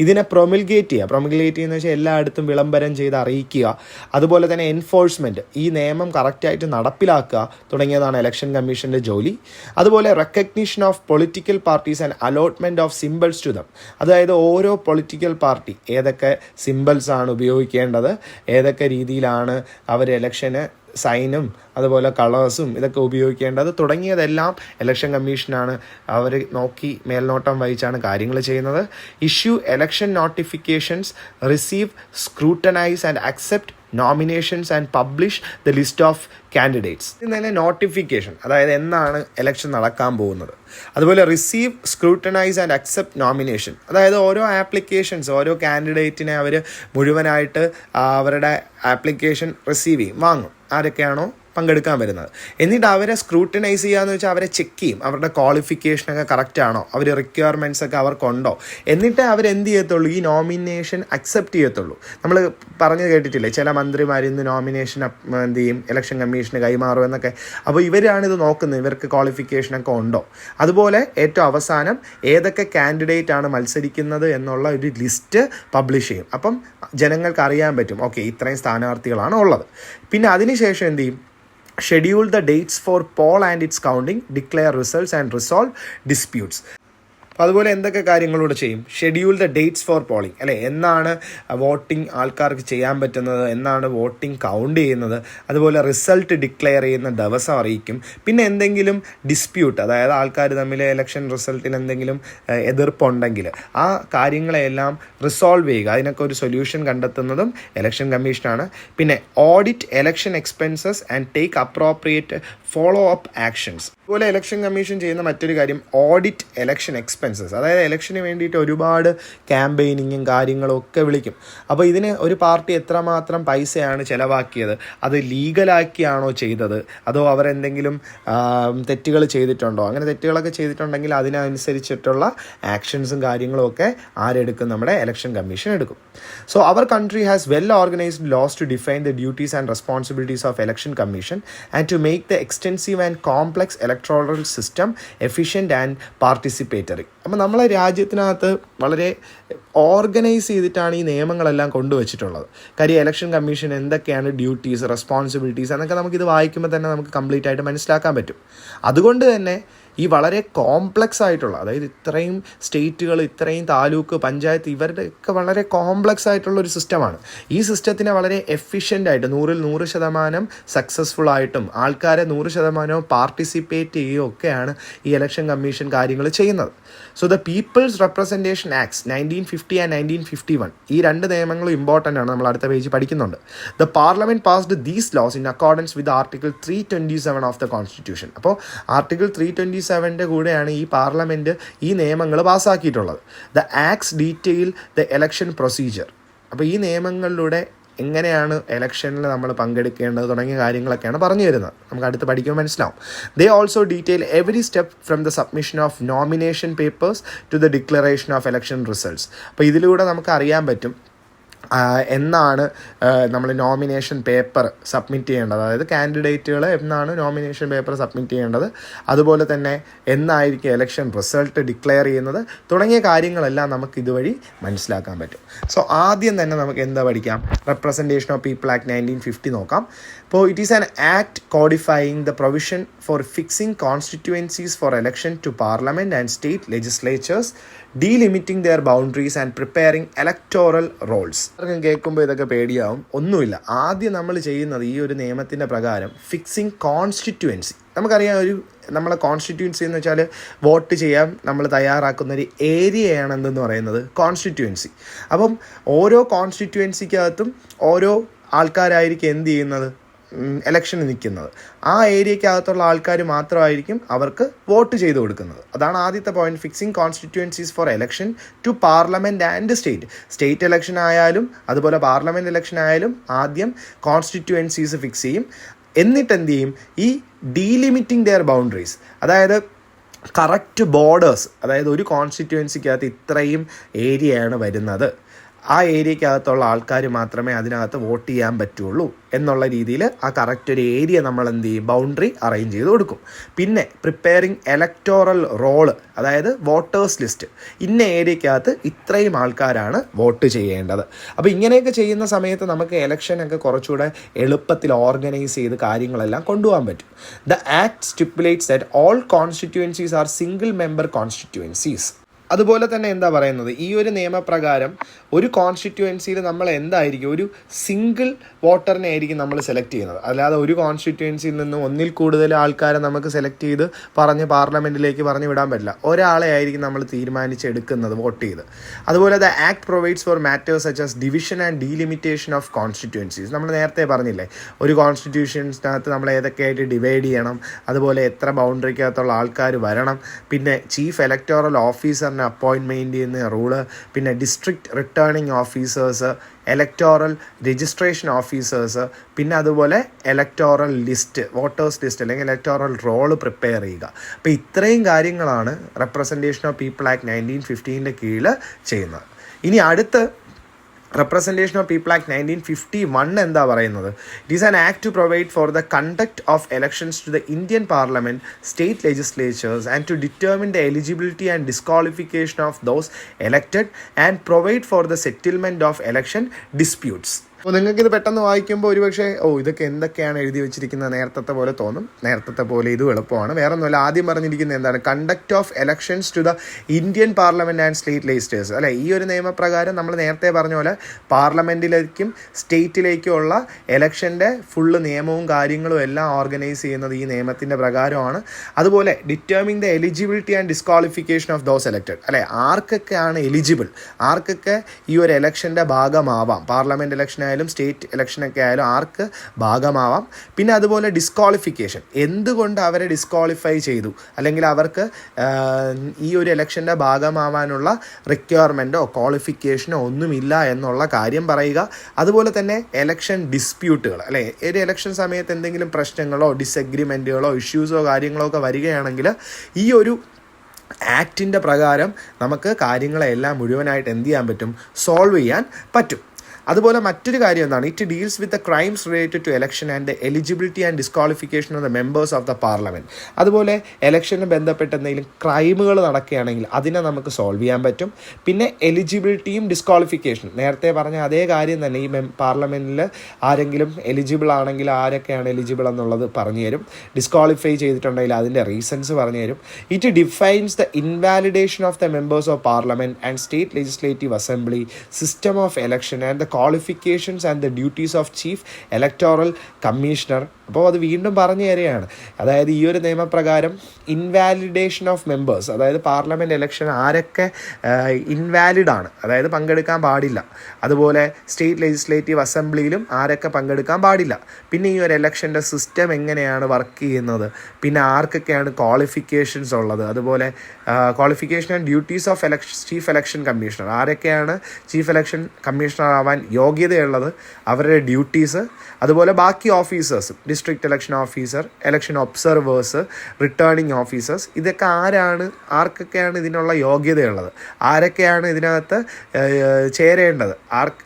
ഇതിനെ പ്രൊമുൾഗേറ്റ് ചെയ്യുന്ന വെച്ചാൽ എല്ലായിടത്തും വിളംബരം ചെയ്ത് അറിയിക്കുക. അതുപോലെ തന്നെ എൻഫോഴ്സ്മെൻറ്റ്, ഈ നിയമം കറക്റ്റായിട്ട് നടപ്പിലാക്കുക തുടങ്ങിയതാണ് ഇലക്ഷൻ കമ്മീഷൻ്റെ ജോലി. അതുപോലെ recognition of political parties and allotment of symbols to them, അതായത് ഓരോ പൊളിറ്റിക്കൽ പാർട്ടി ഏതൊക്കെ സിംബൽസാണ് ഉപയോഗിക്കേണ്ടത്, ഏതൊക്കെ രീതിയിലാണ് അവർ ഇലക്ഷന് സൈനും അതുപോലെ കളേഴ്സും ഇതൊക്കെ ഉപയോഗിക്കേണ്ടത് തുടങ്ങിയതെല്ലാം ഇലക്ഷൻ കമ്മീഷനാണ്. അവർ നോക്കി മേൽനോട്ടം വഹിച്ചാണ് കാര്യങ്ങൾ ചെയ്യുന്നത്. Issue election notifications, receive, scrutinise and accept nominations and publish the list of candidates. ഇന്ന് തന്നെ നോട്ടിഫിക്കേഷൻ, അതായത് എന്നാണ് ഇലക്ഷൻ നടക്കാൻ പോകുന്നത്. അതുപോലെ receive, scrutinise and accept nomination, അതായത് ഓരോ ആപ്ലിക്കേഷൻസ്, ഓരോ കാൻഡിഡേറ്റിനെ അവർ മുഴുവനായിട്ട് അവരുടെ ആപ്ലിക്കേഷൻ റിസീവ് ചെയ്യും, വാങ്ങും, ആരൊക്കെയാണോ പങ്കെടുക്കാൻ വരുന്നത്. എന്നിട്ട് അവരെ സ്ക്രൂട്ടനൈസ് ചെയ്യാന്ന് വെച്ചാൽ അവരെ ചെക്ക് ചെയ്യും, അവരുടെ ക്വാളിഫിക്കേഷനൊക്കെ കറക്റ്റ് ആണോ, അവർ റിക്വയർമെൻറ്റ്സ് ഒക്കെ അവർക്കുണ്ടോ, എന്നിട്ട് അവരെന്ത് ചെയ്യത്തുള്ളൂ, ഈ നോമിനേഷൻ അക്സെപ്റ്റ് ചെയ്യത്തുള്ളൂ. നമ്മൾ പറഞ്ഞു കേട്ടിട്ടില്ലേ, ചില മന്ത്രിമാർ ഇന്ന് നോമിനേഷൻ എന്ത് ചെയ്യും, ഇലക്ഷൻ കമ്മീഷന് കൈമാറും എന്നൊക്കെ. അപ്പോൾ ഇവരാണിത് നോക്കുന്നത്, ഇവർക്ക് ക്വാളിഫിക്കേഷനൊക്കെ ഉണ്ടോ. അതുപോലെ ഏറ്റവും അവസാനം ഏതൊക്കെ കാൻഡിഡേറ്റ് ആണ് മത്സരിക്കുന്നത് എന്നുള്ള ഒരു ലിസ്റ്റ് പബ്ലിഷ് ചെയ്യും. അപ്പം ജനങ്ങൾക്ക് അറിയാൻ പറ്റും, ഓക്കെ ഇത്രയും സ്ഥാനാർത്ഥികളാണ് ഉള്ളത്. പിന്നെ അതിനുശേഷം എന്ത് ചെയ്യും, schedule the dates for poll and its counting, declare results and resolve disputes. അപ്പോൾ അതുപോലെ എന്തൊക്കെ കാര്യങ്ങളൂടെ ചെയ്യും, schedule the dates four polling, അല്ലേ? എന്നാണ് വോട്ടിംഗ് ആൾക്കാർക്ക് ചെയ്യാൻ പറ്റുന്നത്, എന്നാണ് വോട്ടിംഗ് കൗണ്ട് ചെയ്യുന്നത്, അതുപോലെ റിസൾട്ട് ഡിക്ലെയർ ചെയ്യുന്ന ദിവസം അറിയിക്കും. പിന്നെ എന്തെങ്കിലും ഡിസ്പ്യൂട്ട്, അതായത് ആൾക്കാർ തമ്മിൽ ഇലക്ഷൻ റിസൾട്ടിൽ എന്തെങ്കിലും എതിർപ്പുണ്ടെങ്കിൽ ആ കാര്യങ്ങളെല്ലാം റിസോൾവ് ചെയ്യുക, അതിനൊക്കെ ഒരു സൊല്യൂഷൻ കണ്ടെത്തുന്നതും ഇലക്ഷൻ കമ്മീഷനാണ്. പിന്നെ audit election expenses and take appropriate follow up actions. അതുപോലെ ഇലക്ഷൻ കമ്മീഷൻ ചെയ്യുന്ന മറ്റൊരു കാര്യം ഓഡിറ്റ് ഇലക്ഷൻ എക്സ്പെൻസസ്, അതായത് ഇലക്ഷന് വേണ്ടിയിട്ട് ഒരുപാട് ക്യാമ്പയിനിങ്ങും കാര്യങ്ങളും ഒക്കെ വിളിക്കും. അപ്പോൾ ഇതിന് ഒരു പാർട്ടി എത്രമാത്രം പൈസയാണ് ചിലവാക്കിയത്, അത് ലീഗലാക്കിയാണോ ചെയ്തത്, അതോ അവരെന്തെങ്കിലും തെറ്റുകൾ ചെയ്തിട്ടുണ്ടോ, അങ്ങനെ തെറ്റുകളൊക്കെ ചെയ്തിട്ടുണ്ടെങ്കിൽ അതിനനുസരിച്ചിട്ടുള്ള ആക്ഷൻസും കാര്യങ്ങളും ഒക്കെ ആരെടുക്കും, നമ്മുടെ ഇലക്ഷൻ കമ്മീഷൻ എടുക്കും. So our country has well organised laws to define the duties and responsibilities of election commission and to make the extensive and complex electoral system efficient and participatory. അപ്പോൾ നമ്മളെ രാജ്യത്തിനകത്ത് വളരെ ഓർഗനൈസ് ചെയ്തിട്ടാണ് ഈ നിയമങ്ങളെല്ലാം കൊണ്ടുവച്ചിട്ടുള്ളത്. കാര്യം ഇലക്ഷൻ കമ്മീഷൻ എന്തൊക്കെയാണ് ഡ്യൂട്ടീസ്, റെസ്പോൺസിബിലിറ്റീസ് എന്നൊക്കെ നമുക്കിത് വായിക്കുമ്പോൾ തന്നെ നമുക്ക് കംപ്ലീറ്റ് ആയിട്ട് മനസ്സിലാക്കാൻ പറ്റും. അതുകൊണ്ട് തന്നെ ഈ വളരെ കോംപ്ലക്സ് ആയിട്ടുള്ള, അതായത് ഇത്രയും സ്റ്റേറ്റുകൾ, ഇത്രയും താലൂക്ക്, പഞ്ചായത്ത്, ഇവരുടെ ഒക്കെ വളരെ കോംപ്ലക്സ് ആയിട്ടുള്ള ഒരു സിസ്റ്റമാണ്. ഈ സിസ്റ്റത്തിനെ വളരെ എഫിഷ്യൻ്റായിട്ട് 100% സക്സസ്ഫുൾ ആയിട്ടും ആൾക്കാരെ 100% പാർട്ടിസിപ്പേറ്റ് ചെയ്യുകയും ഒക്കെയാണ് ഈ ഇലക്ഷൻ കമ്മീഷൻ കാര്യങ്ങൾ ചെയ്യുന്നത്. So the people's representation acts 1950 and 1951, ഈ രണ്ട് നിയമങ്ങളും ഇമ്പോർട്ടൻ്റ് ആണ്, നമ്മൾ അടുത്ത പേജ് പഠിക്കുന്നുണ്ട്. The parliament passed these laws in accordance with article 327 of the constitution. അപ്പോൾ ആർട്ടിക്കിൾ 327 കൂടെയാണ് ഈ പാർലമെൻറ്റ് ഈ നിയമങ്ങൾ പാസ്സാക്കിയിട്ടുള്ളത്. The acts detail the election procedure. അപ്പോൾ ഈ നിയമങ്ങളിലൂടെ എങ്ങനെയാണ് ഇലക്ഷനിൽ നമ്മൾ പങ്കെടുക്കേണ്ടത് തുടങ്ങിയ കാര്യങ്ങളൊക്കെയാണ് പറഞ്ഞു തരുന്നത്. നമുക്ക് അടുത്ത് പഠിക്കുമ്പോൾ മനസ്സിലാവും. They also detail every step from the submission of nomination papers to the declaration of election results. അപ്പോൾ ഇതിലൂടെ നമുക്ക് അറിയാൻ പറ്റും എന്നാണ് നമ്മൾ നോമിനേഷൻ പേപ്പർ സബ്മിറ്റ് ചെയ്യേണ്ടത്, അതായത് കാൻഡിഡേറ്റുകൾ എന്നാണ് നോമിനേഷൻ പേപ്പർ സബ്മിറ്റ് ചെയ്യേണ്ടത്, അതുപോലെ തന്നെ എന്നായിരിക്കും ഇലക്ഷൻ റിസൾട്ട് ഡിക്ലെയർ ചെയ്യുന്നത് തുടങ്ങിയ കാര്യങ്ങളെല്ലാം നമുക്ക് ഇതുവഴി മനസ്സിലാക്കാൻ പറ്റും. സോ ആദ്യം തന്നെ നമുക്ക് എന്താ പഠിക്കാം, റെപ്രസെൻറ്റേഷൻ ഓഫ് പീപ്പിൾ ആക്ട് 1950 നോക്കാം. അപ്പോൾ it is an act codifying the provision for fixing constituencies for election to parliament and state legislatures, delimiting their boundaries and preparing electoral rolls. കേൾക്കുമ്പോൾ ഇതൊക്കെ പേടിയാവും. ഒന്നുമില്ല, ആദ്യം നമ്മൾ ചെയ്യുന്നത് ഈ ഒരു നിയമത്തിൻ്റെ പ്രകാരം ഫിക്സിംഗ് കോൺസ്റ്റിറ്റ്യുവൻസി. നമുക്കറിയാം, നമ്മളെ കോൺസ്റ്റിറ്റ്യുവൻസി എന്ന് വെച്ചാൽ വോട്ട് ചെയ്യാൻ നമ്മൾ തയ്യാറാക്കുന്ന ഒരു ഏരിയയാണ് എന്തെന്ന് പറയുന്നത് കോൺസ്റ്റിറ്റ്യുവൻസി. അപ്പം ഓരോ കോൺസ്റ്റിറ്റ്യുവൻസിക്കകത്തും ഓരോ ആൾക്കാരായിരിക്കും എന്ത് ചെയ്യുന്നത്, ഇലക്ഷന് നിൽക്കുന്നത്. ആ ഏരിയക്കകത്തുള്ള ആൾക്കാർ മാത്രമായിരിക്കും അവർക്ക് വോട്ട് ചെയ്ത് കൊടുക്കുന്നത്. അതാണ് ആദ്യത്തെ point, fixing constituencies for election to parliament and state election ആയാലും അതുപോലെ പാർലമെൻറ്റ് ഇലക്ഷൻ ആയാലും ആദ്യം കോൺസ്റ്റിറ്റ്യുവൻസീസ് ഫിക്സ് ചെയ്യും. എന്നിട്ട് എന്ത് ചെയ്യും, ഈ ഡീലിമിറ്റിംഗ് ദെയർ ബൗണ്ടറീസ്, അതായത് കറക്റ്റ് ബോർഡേഴ്സ്, അതായത് ഒരു കോൺസ്റ്റിറ്റ്യുവൻസിക്കകത്ത് ഇത്രയും ഏരിയയാണ് വരുന്നത്, ആ ഏരിയക്കകത്തുള്ള ആൾക്കാർ മാത്രമേ അതിനകത്ത് വോട്ട് ചെയ്യാൻ പറ്റുള്ളൂ എന്നുള്ള രീതിയിൽ ആ കറക്റ്റ് ഒരു ഏരിയ നമ്മൾ എന്ത് ചെയ്യും, ബൗണ്ടറി അറേഞ്ച് ചെയ്ത് കൊടുക്കും. പിന്നെ പ്രിപ്പയറിംഗ് ഇലക്ടോറൽ റോള്, അതായത് വോട്ടേഴ്സ് ലിസ്റ്റ്, ഇന്ന ഏരിയക്കകത്ത് ഇത്രയും ആൾക്കാരാണ് വോട്ട് ചെയ്യേണ്ടത്. അപ്പോൾ ഇങ്ങനെയൊക്കെ ചെയ്യുന്ന സമയത്ത് നമുക്ക് ഇലക്ഷനൊക്കെ കുറച്ചുകൂടെ എളുപ്പത്തിൽ ഓർഗനൈസ് ചെയ്ത് കാര്യങ്ങളെല്ലാം കൊണ്ടുപോകാൻ പറ്റും. The act stipulates that all constituencies are single member constituencies. അതുപോലെ തന്നെ എന്താ പറയുന്നത്, ഈ ഒരു നിയമപ്രകാരം ഒരു കോൺസ്റ്റിറ്റ്യുവൻസിയിൽ നമ്മൾ എന്തായിരിക്കും, ഒരു സിംഗിൾ വോട്ടറിനെ ആയിരിക്കും നമ്മൾ സെലക്ട് ചെയ്യുന്നത്. അല്ലാതെ ഒരു കോൺസ്റ്റിറ്റ്യുവൻസിയിൽ നിന്ന് ഒന്നിൽ കൂടുതൽ ആൾക്കാരെ നമുക്ക് സെലക്ട് ചെയ്ത് പാർലമെൻറ്റിലേക്ക് പറഞ്ഞ് വിടാൻ പറ്റില്ല. ഒരാളെ ആയിരിക്കും നമ്മൾ തീരുമാനിച്ചെടുക്കുന്നത് വോട്ട് ചെയ്ത്. അതുപോലെ the act provides for matters such as division and delimitation of constituencies. നമ്മൾ നേരത്തെ പറഞ്ഞില്ലേ, ഒരു കോൺസ്റ്റിറ്റ്യൂഷൻസിനകത്ത് നമ്മൾ ഏതൊക്കെയായിട്ട് ഡിവൈഡ് ചെയ്യണം, അതുപോലെ എത്ര ബൗണ്ടറിക്കകത്തുള്ള ആൾക്കാർ വരണം, പിന്നെ ചീഫ് ഇലക്ടോറൽ ഓഫീസറിനെ അപ്പോയിൻമെൻറ്റ് ചെയ്യുന്ന റൂള്, പിന്നെ district returning officers, electoral registration officers, പിന്നെ അതുപോലെ ഇലക്ടോറൽ ലിസ്റ്റ്, വോട്ടേഴ്സ് ലിസ്റ്റ് അല്ലെങ്കിൽ ഇലക്ടോറൽ റോള് പ്രിപ്പയർ ചെയ്യുക. അപ്പോൾ ഇത്രയും കാര്യങ്ങളാണ് റെപ്രസെൻറ്റേഷൻ ഓഫ് പീപ്പിൾ ആക്ട് 1950 കീഴിൽ ചെയ്യുന്നത്. ഇനി അടുത്ത് റെപ്രസെൻറ്റേഷൻ ഓഫ് പീപ്പിൾ ആക്ട് 1951 എന്താ പറയുന്നത്, it is an act to provide for the conduct of elections to the Indian parliament, state legislatures and to determine the eligibility and disqualification of those elected and provide for the settlement of election disputes. അപ്പോൾ നിങ്ങൾക്കിത് പെട്ടെന്ന് വായിക്കുമ്പോൾ ഒരുപക്ഷെ ഇതൊക്കെ എന്തൊക്കെയാണ് എഴുതി വെച്ചിരിക്കുന്നത്, നേരത്തെ പോലെ തോന്നും. നേരത്തെ പോലെ ഇതും എളുപ്പമാണ്. വേറെ ഒന്നുമല്ല, ആദ്യം പറഞ്ഞിരിക്കുന്നത് എന്താണ്, conduct of elections to the Indian parliament and state legislatures. അല്ലേ, ഈ ഒരു നിയമപ്രകാരം നമ്മൾ നേരത്തെ പറഞ്ഞ പോലെ പാർലമെൻറ്റിലേക്കും സ്റ്റേറ്റിലേക്കുമുള്ള എലക്ഷൻ്റെ ഫുള്ള് നിയമവും കാര്യങ്ങളും എല്ലാം ഓർഗനൈസ് ചെയ്യുന്നത് ഈ നിയമത്തിൻ്റെ പ്രകാരമാണ്. അതുപോലെ determine the eligibility and disqualification of those elected. അല്ലേ, ആർക്കൊക്കെയാണ് എലിജിബിൾ, ആർക്കൊക്കെ ഈ ഒരു എലക്ഷൻ്റെ ഭാഗമാവാം, പാർലമെൻറ്റ് ഇലക്ഷൻ ആയാലും സ്റ്റേറ്റ് ഇലക്ഷനൊക്കെ ആയാലും ആർക്ക് ഭാഗമാവാം. പിന്നെ അതുപോലെ ഡിസ്ക്വാളിഫിക്കേഷൻ, എന്തുകൊണ്ട് അവരെ ഡിസ്ക്വാളിഫൈ ചെയ്തു, അല്ലെങ്കിൽ അവർക്ക് ഈ ഒരു ഇലക്ഷൻ്റെ ഭാഗമാവാനുള്ള റിക്വയർമെൻറ്റോ ക്വാളിഫിക്കേഷനോ ഒന്നുമില്ല എന്നുള്ള കാര്യം പറയുക. അതുപോലെ തന്നെ എലക്ഷൻ ഡിസ്പ്യൂട്ടുകൾ, അല്ലേ, ഒരു ഇലക്ഷൻ സമയത്ത് എന്തെങ്കിലും പ്രശ്നങ്ങളോ ഡിസഗ്രിമെൻറ്റുകളോ ഇഷ്യൂസോ കാര്യങ്ങളോ ഒക്കെ വരികയാണെങ്കിൽ ഈ ഒരു ആക്ടിൻ്റെ പ്രകാരം നമുക്ക് കാര്യങ്ങളെല്ലാം മുഴുവനായിട്ട് എന്ത് ചെയ്യാൻ പറ്റും, സോൾവ് ചെയ്യാൻ പറ്റും. അതുപോലെ മറ്റൊരു കാര്യം എന്താണ്, it deals with the crimes related to election and the eligibility and disqualification of the members of the parliament. അതുപോലെ എലക്ഷന് ബന്ധപ്പെട്ട് എന്തെങ്കിലും ക്രൈമുകൾ നടക്കുകയാണെങ്കിൽ അതിനെ നമുക്ക് സോൾവ് ചെയ്യാൻ പറ്റും. പിന്നെ എലിജിബിലിറ്റിയും ഡിസ്ക്വാളിഫിക്കേഷനും, നേരത്തെ പറഞ്ഞ അതേ കാര്യം തന്നെ, ഈ പാർലമെൻറ്റിൽ ആരെങ്കിലും എലിജിബിൾ ആണെങ്കിൽ ആരൊക്കെയാണ് എലിജിബിൾ എന്നുള്ളത് പറഞ്ഞു തരും, ഡിസ്ക്വാളിഫൈ ചെയ്തിട്ടുണ്ടെങ്കിൽ അതിൻ്റെ റീസൺസ് പറഞ്ഞു തരും. It defines the invalidation of the members of parliament and state legislative assembly, system of election and the qualifications and the duties of Chief Electoral Commissioner. അപ്പോൾ അത് വീണ്ടും പറഞ്ഞു തരികയാണ്. അതായത് ഈ ഒരു നിയമപ്രകാരം ഇൻവാലിഡേഷൻ ഓഫ് മെമ്പേഴ്സ്, അതായത് പാർലമെൻറ്റ് ഇലക്ഷൻ ആരൊക്കെ ഇൻവാലിഡാണ്, അതായത് പങ്കെടുക്കാൻ പാടില്ല, അതുപോലെ സ്റ്റേറ്റ് ലെജിസ്ലേറ്റീവ് അസംബ്ലിയിലും ആരൊക്കെ പങ്കെടുക്കാൻ പാടില്ല, പിന്നെ ഈ ഒരു ഇലക്ഷൻ്റെ സിസ്റ്റം എങ്ങനെയാണ് വർക്ക് ചെയ്യുന്നത്, പിന്നെ ആർക്കൊക്കെയാണ് ക്വാളിഫിക്കേഷൻസ് ഉള്ളത്, അതുപോലെ qualification and duties of chief election commissioner, ആരൊക്കെയാണ് ചീഫ് ഇലക്ഷൻ കമ്മീഷണർ ആവാൻ യോഗ്യതയുള്ളത്, അവരുടെ ഡ്യൂട്ടീസ്, അതുപോലെ ബാക്കി ഓഫീസേഴ്സും, district election officer, election observers, returning officers, ഇതൊക്കെ ആർക്കൊക്കെയാണ് ഇതിനുള്ള യോഗ്യതയുള്ളത്, ആരൊക്കെയാണ് ഇതിനകത്ത് ചേരേണ്ടത്,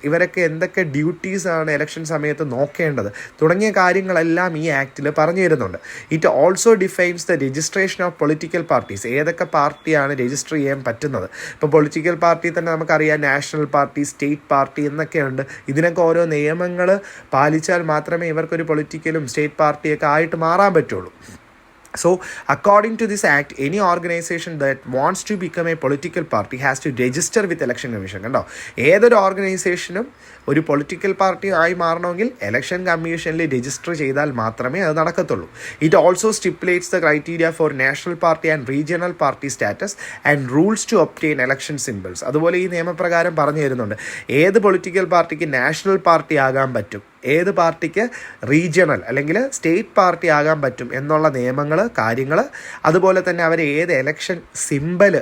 ഇവരൊക്കെ എന്തൊക്കെ ഡ്യൂട്ടീസാണ് ഇലക്ഷൻ സമയത്ത് നോക്കേണ്ടത് തുടങ്ങിയ കാര്യങ്ങളെല്ലാം ഈ ആക്റ്റിൽ പറഞ്ഞു തരുന്നുണ്ട്. It also defines the registration of political parties, ഏതൊക്കെ പാർട്ടിയാണ് രജിസ്റ്റർ ചെയ്യാൻ പറ്റുന്നത്. ഇപ്പോൾ പൊളിറ്റിക്കൽ പാർട്ടി തന്നെ നമുക്കറിയാം, നാഷണൽ പാർട്ടി, സ്റ്റേറ്റ് പാർട്ടി എന്നൊക്കെ ഉണ്ട്. ഇതിനൊക്കെ ഓരോ നിയമങ്ങൾ പാലിച്ചാൽ മാത്രമേ ഇവർക്കൊരു പൊളിറ്റിക്കലും സ്റ്റേറ്റ് പാർട്ടിയൊക്കെ ആയിട്ട് മാറാൻ പറ്റുള്ളൂ. So, according to this act, any organization that wants to become a political party has to register with Election Commission. കണ്ടോ, ഏതൊരു ഓർഗനൈസേഷനും ഒരു പൊളിറ്റിക്കൽ പാർട്ടി ആയി മാറണമെങ്കിൽ ഇലക്ഷൻ കമ്മീഷനിൽ രജിസ്റ്റർ ചെയ്താൽ മാത്രമേ അത് നടക്കത്തുള്ളൂ. It also stipulates the criteria for national party and regional party status and rules to obtain election symbols. അതുപോലെ ഈ നിയമപ്രകാരം പറഞ്ഞു തരുന്നുണ്ട് ഏത് പൊളിറ്റിക്കൽ പാർട്ടിക്ക് നാഷണൽ പാർട്ടി ആകാൻ പറ്റും, ഏത് പാർട്ടിക്ക് റീജിയണൽ അല്ലെങ്കിൽ സ്റ്റേറ്റ് പാർട്ടി ആകാൻ പറ്റും എന്നുള്ള നിയമങ്ങൾ, കാര്യങ്ങൾ, അതുപോലെ തന്നെ അവർ ഏത് എലക്ഷൻ സിമ്പൽ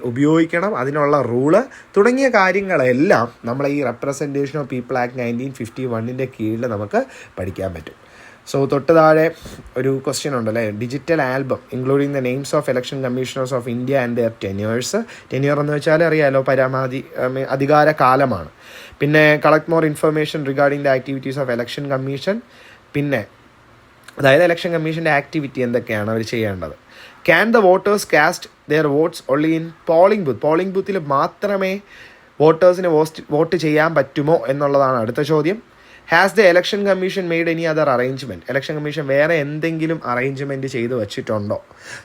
ഉപയോഗിക്കണം, അതിനുള്ള റൂള് തുടങ്ങിയ കാര്യങ്ങളെല്ലാം നമ്മളെ ഈ റെപ്രസെൻറ്റേഷൻ ഓഫ് പീപ്പിൾ ആക്ട് 1951 കീഴിൽ നമുക്ക് പഠിക്കാൻ പറ്റും. സോ തൊട്ട് താഴെ ഒരു ക്വസ്റ്റ്യൻ ഉണ്ടല്ലേ, digital album including the names of election commissioners of India and their tenures. Tenure എന്ന് വെച്ചാൽ അറിയാലോ, പരമാവധി അധികാര കാലമാണ്. പിന്നെ collect more information regarding the activities of election commission. പിന്നെ അതായത് ഇലക്ഷൻ കമ്മീഷൻ്റെ ആക്ടിവിറ്റി എന്തൊക്കെയാണ് അവർ ചെയ്യേണ്ടത്. Can the voters cast their votes only in polling booth. Polling ബൂത്തിൽ മാത്രമേ വോട്ടേഴ്സിന് വോട്ട് ചെയ്യാൻ പറ്റുമോ എന്നുള്ളതാണ് അടുത്ത ചോദ്യം. Has the election commission made any other arrangement. Election commission വേറെ എന്തെങ്കിലും അറേഞ്ച്മെൻറ്റ് ചെയ്ത് വെച്ചിട്ടുണ്ടോ?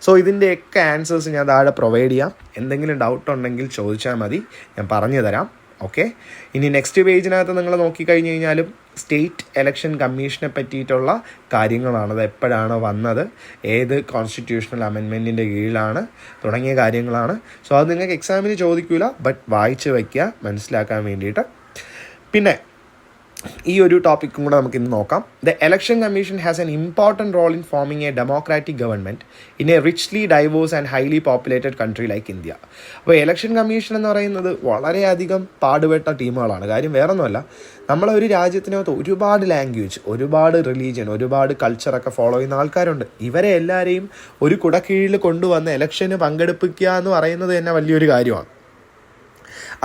സോ ഇതിൻ്റെയൊക്കെ ആൻസേഴ്സ് ഞാൻ താഴെ പ്രൊവൈഡ് ചെയ്യാം. എന്തെങ്കിലും ഡൗട്ട് ഉണ്ടെങ്കിൽ ചോദിച്ചാൽ മതി, ഞാൻ പറഞ്ഞു തരാം. ഓക്കെ, ഇനി നെക്സ്റ്റ് പേജിനകത്ത് നിങ്ങൾ നോക്കിക്കഴിഞ്ഞ് കഴിഞ്ഞാലും സ്റ്റേറ്റ് ഇലക്ഷൻ കമ്മീഷനെ പറ്റിയിട്ടുള്ള കാര്യങ്ങളാണ്. അത് എപ്പോഴാണ് വന്നത്, ഏത് കോൺസ്റ്റിറ്റ്യൂഷണൽ അമെൻമെൻറ്റിൻ്റെ കീഴിലാണ് തുടങ്ങിയ കാര്യങ്ങളാണ്. സോ അത് നിങ്ങൾക്ക് എക്സാമിന് ചോദിക്കില്ല, ബട്ട് വായിച്ച് വയ്ക്കുക മനസ്സിലാക്കാൻ വേണ്ടിയിട്ട്. പിന്നെ ഈ ഒരു ടോപ്പിക്കും കൂടെ നമുക്ക് ഇന്ന് നോക്കാം. The election commission has an important role in forming a democratic government in a richly diverse and highly populated country like India. അപ്പോൾ ഇലക്ഷൻ കമ്മീഷൻ എന്ന് പറയുന്നത് വളരെയധികം പാടുപെട്ട ടീമുകളാണ്. കാര്യം വേറൊന്നുമല്ല, നമ്മളൊരു രാജ്യത്തിനകത്ത് ഒരുപാട് ലാംഗ്വേജ്, ഒരുപാട് റിലീജിയൻ, ഒരുപാട് കൾച്ചറൊക്കെ ഫോളോ ചെയ്യുന്ന ആൾക്കാരുണ്ട്. ഇവരെ എല്ലാവരെയും ഒരു കുടക്കീഴിൽ കൊണ്ടുവന്ന് ഇലക്ഷന് പങ്കെടുപ്പിക്കുക എന്ന് പറയുന്നത് തന്നെ വലിയൊരു കാര്യമാണ്.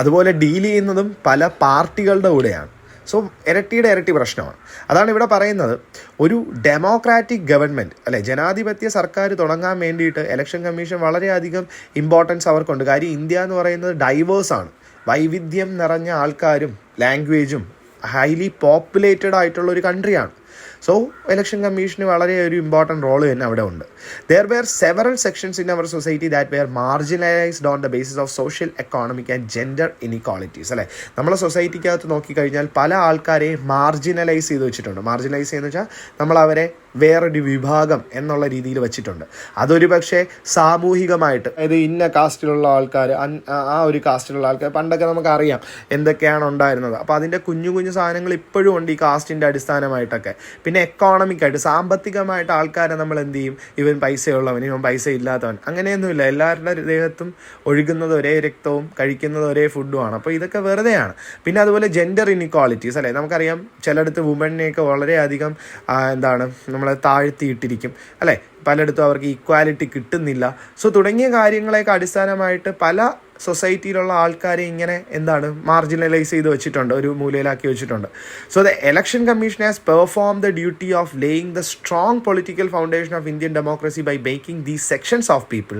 അതുപോലെ ഡീൽ ചെയ്യുന്നതും പല പാർട്ടികളുടെ കൂടെയാണ്. സോ ഇരട്ടി പ്രശ്നമാണ്. അതാണ് ഇവിടെ പറയുന്നത്, ഒരു ഡെമോക്രാറ്റിക് ഗവൺമെൻറ് അല്ലെ, ജനാധിപത്യ സർക്കാർ തുടങ്ങാൻ വേണ്ടിയിട്ട് ഇലക്ഷൻ കമ്മീഷൻ വളരെയധികം ഇമ്പോർട്ടൻസ് അവർക്കുണ്ട്. കാര്യം ഇന്ത്യ എന്ന് പറയുന്നത് ഡൈവേഴ്സാണ്, വൈവിധ്യം നിറഞ്ഞ ആൾക്കാരും ലാംഗ്വേജും ഹൈലി പോപ്പുലേറ്റഡ് ആയിട്ടുള്ള ഒരു കൺട്രിയാണ്. സോ ഇലക്ഷൻ കമ്മീഷന് വളരെ ഒരു ഇമ്പോർട്ടൻറ്റ് റോൾ തന്നെ അവിടെ ഉണ്ട്. There were several sections in our society that were marginalised on the basis of social economic and gender inequalities. അല്ലേ, നമ്മളെ സൊസൈറ്റിക്കകത്ത് നോക്കിക്കഴിഞ്ഞാൽ പല ആൾക്കാരെയും മാർജിനലൈസ് ചെയ്ത് വെച്ചിട്ടുണ്ട്. മാർജിനലൈസ് ചെയ്യുന്ന വെച്ചാൽ നമ്മളവരെ വേറൊരു വിഭാഗം എന്നുള്ള രീതിയിൽ വെച്ചിട്ടുണ്ട്. അതൊരു പക്ഷേ സാമൂഹികമായിട്ട്, അതായത് ഇന്ന കാസ്റ്റിലുള്ള ആൾക്കാർ, ആ ഒരു കാസ്റ്റിലുള്ള ആൾക്കാർ, പണ്ടൊക്കെ നമുക്കറിയാം എന്തൊക്കെയാണ് ഉണ്ടായിരുന്നത്. അപ്പോൾ അതിൻ്റെ കുഞ്ഞു കുഞ്ഞു സാധനങ്ങൾ ഇപ്പോഴും ഉണ്ട് ഈ കാസ്റ്റിൻ്റെ അടിസ്ഥാനമായിട്ടൊക്കെ. പിന്നെ എക്കോണമിക്കായിട്ട്, സാമ്പത്തികമായിട്ട് ആൾക്കാരെ നമ്മൾ എന്ത് ചെയ്യും, ഇവൻ പൈസയുള്ളവൻ, ഇവൻ പൈസ ഇല്ലാത്തവൻ, അങ്ങനെയൊന്നുമില്ല. എല്ലാവരുടെ ദേഹത്തും ഒഴുകുന്നത് ഒരേ രക്തവും കഴിക്കുന്നത് ഒരേ ഫുഡുമാണ്. അപ്പോൾ ഇതൊക്കെ വെറുതെയാണ്. പിന്നെ അതുപോലെ ജെൻഡർ ഇനിക്വാളിറ്റീസ് അല്ലേ, നമുക്കറിയാം ചിലയിടത്ത് വുമണിനെയൊക്കെ വളരെയധികം നമ്മളെ താഴ്ത്തിയിട്ടിരിക്കും അല്ലേ, പലയിടത്തും അവർക്ക് ഈക്വാലിറ്റി കിട്ടുന്നില്ല. സോ തുടങ്ങിയ കാര്യങ്ങളെയൊക്കെ അടിസ്ഥാനമായിട്ട് പല സൊസൈറ്റിയിലുള്ള ആൾക്കാരെ ഇങ്ങനെ മാർജിനലൈസ് ചെയ്ത് വെച്ചിട്ടുണ്ട്, ഒരു മൂലയിലാക്കി വെച്ചിട്ടുണ്ട്. So the election commission has perform the duty of laying the strong political foundation of Indian democracy by making these sections of people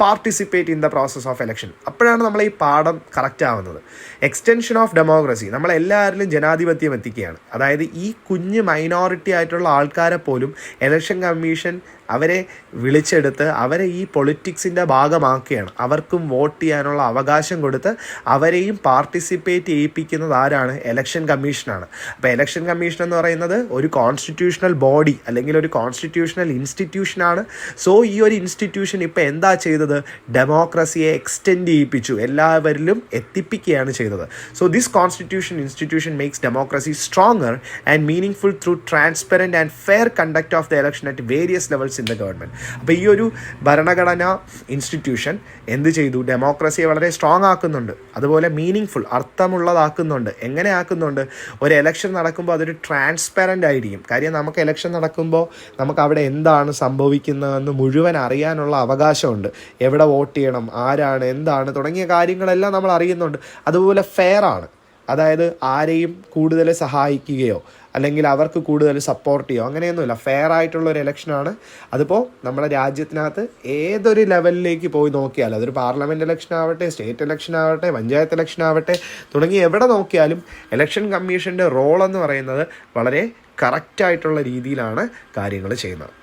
participate in the process of election. അപ്പോഴാണ് നമ്മൾ ഈ പാഠം കറക്റ്റ് ആവുന്നത്. എക്സ്റ്റൻഷൻ ഓഫ് ഡെമോക്രസി, നമ്മളെല്ലാവരിലും ജനാധിപത്യം എത്തിക്കുകയാണ്. അതായത് ഈ കുഞ്ഞ് മൈനോറിറ്റി ആയിട്ടുള്ള ആൾക്കാരെ പോലും ഇലക്ഷൻ കമ്മീഷൻ അവരെ വിളിച്ചെടുത്ത് അവരെ ഈ പൊളിറ്റിക്സിൻ്റെ ഭാഗമാക്കുകയാണ്. അവർക്കും വോട്ട് ചെയ്യാനുള്ള അവകാശം കൊടുത്ത് അവരെയും പാർട്ടിസിപ്പേറ്റ് ചെയ്യിപ്പിക്കുന്നത് ആരാണ്? ഇലക്ഷൻ കമ്മീഷനാണ്. അപ്പോൾ ഇലക്ഷൻ കമ്മീഷൻ എന്ന് പറയുന്നത് ഒരു കോൺസ്റ്റിറ്റ്യൂഷണൽ ബോഡി അല്ലെങ്കിൽ ഒരു കോൺസ്റ്റിറ്റ്യൂഷണൽ ഇൻസ്റ്റിറ്റ്യൂഷനാണ്. സോ ഈ ഒരു ഇൻസ്റ്റിറ്റ്യൂഷൻ ഇപ്പോൾ എന്താ ചെയ്തത്? ഡെമോക്രസിയെ എക്സ്റ്റെൻഡ് ചെയ്യിപ്പിച്ചു, എല്ലാവരിലും എത്തിപ്പിക്കുകയാണ് ചെയ്തത്. So this constitution institution makes democracy stronger and meaningful through transparent and fair conduct of the election at various levels in the government. അപ്പോൾ ഈ ഒരു ഭരണഘടനാ ഇൻസ്റ്റിറ്റ്യൂഷൻ എന്ത് ചെയ്തു? ഡെമോക്രസിയെ വളരെ സ്ട്രോങ് ആക്കുന്നുണ്ട്, അതുപോലെ മീനിങ്ഫുൾ, അർത്ഥമുള്ളതാക്കുന്നുണ്ട്. എങ്ങനെ ആക്കുന്നുണ്ട്? ഒരു എലക്ഷൻ നടക്കുമ്പോൾ അതൊരു ട്രാൻസ്പെറൻ്റ് ആയിരിക്കും. കാര്യം നമുക്ക് എലക്ഷൻ നടക്കുമ്പോൾ നമുക്ക് അവിടെ എന്താണ് സംഭവിക്കുന്നതെന്ന് മുഴുവൻ അറിയാനുള്ള അവകാശമുണ്ട്. എവിടെ വോട്ട് ചെയ്യണം, ആരാണ്, എന്താണ് തുടങ്ങിയ കാര്യങ്ങളെല്ലാം നമ്മൾ അറിയുന്നുണ്ട്. അതുപോലെ ഫെയർ ആണ്. അതായത് ആരെയും കൂടുതൽ സഹായിക്കുകയോ അല്ലെങ്കിൽ അവർക്ക് കൂടുതൽ സപ്പോർട്ട് ചെയ്യുകയോ അങ്ങനെയൊന്നുമില്ല. ഫെയർ ആയിട്ടുള്ള ഒരു ഇലക്ഷനാണ്. അതിപ്പോൾ നമ്മുടെ രാജ്യത്തിനകത്ത് ഏതൊരു ലെവലിലേക്ക് പോയി നോക്കിയാലും, അതൊരു പാർലമെൻറ്റ് ഇലക്ഷൻ ആവട്ടെ, സ്റ്റേറ്റ് ഇലക്ഷൻ ആവട്ടെ, പഞ്ചായത്ത് ഇലക്ഷൻ ആവട്ടെ, തുടങ്ങി എവിടെ നോക്കിയാലും ഇലക്ഷൻ കമ്മീഷൻ്റെ റോളെന്ന് പറയുന്നത് വളരെ കറക്റ്റായിട്ടുള്ള രീതിയിലാണ് കാര്യങ്ങൾ ചെയ്യുന്നത്.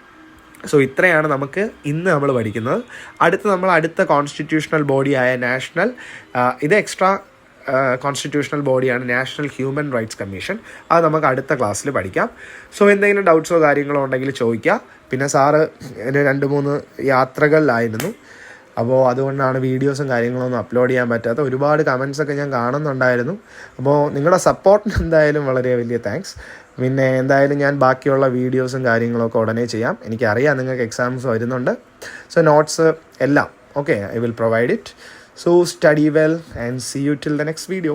സോ ഇത്രയാണ് നമുക്ക് ഇന്ന് നമ്മൾ പഠിക്കുന്നത്. അടുത്ത കോൺസ്റ്റിറ്റ്യൂഷണൽ ബോഡിയായ ഇത് എക്സ്ട്രാ കോൺസ്റ്റിറ്റ്യൂഷണൽ ബോഡിയാണ് നാഷണൽ ഹ്യൂമൻ റൈറ്റ്സ് കമ്മീഷൻ. അത് നമുക്ക് അടുത്ത ക്ലാസ്സിൽ പഠിക്കാം. സോ എന്തെങ്കിലും ഡൗട്ട്സോ കാര്യങ്ങളോ ഉണ്ടെങ്കിൽ ചോദിക്കാം. പിന്നെ സാറ് 2-3 യാത്രകളിലായിരുന്നു, അപ്പോൾ അതുകൊണ്ടാണ് വീഡിയോസും കാര്യങ്ങളൊന്നും അപ്ലോഡ് ചെയ്യാൻ പറ്റാത്ത. ഒരുപാട് കമൻസൊക്കെ ഞാൻ കാണുന്നുണ്ടായിരുന്നു. അപ്പോൾ നിങ്ങളുടെ സപ്പോർട്ടിന് എന്തായാലും വളരെ വലിയ താങ്ക്സ്. പിന്നെ എന്തായാലും ഞാൻ ബാക്കിയുള്ള വീഡിയോസും കാര്യങ്ങളൊക്കെ ഉടനെ ചെയ്യാം. എനിക്കറിയാം നിങ്ങൾക്ക് എക്സാംസ് വരുന്നുണ്ട്. സോ നോട്ട്സ് എല്ലാം I will provide it. So study well and see you till the next video.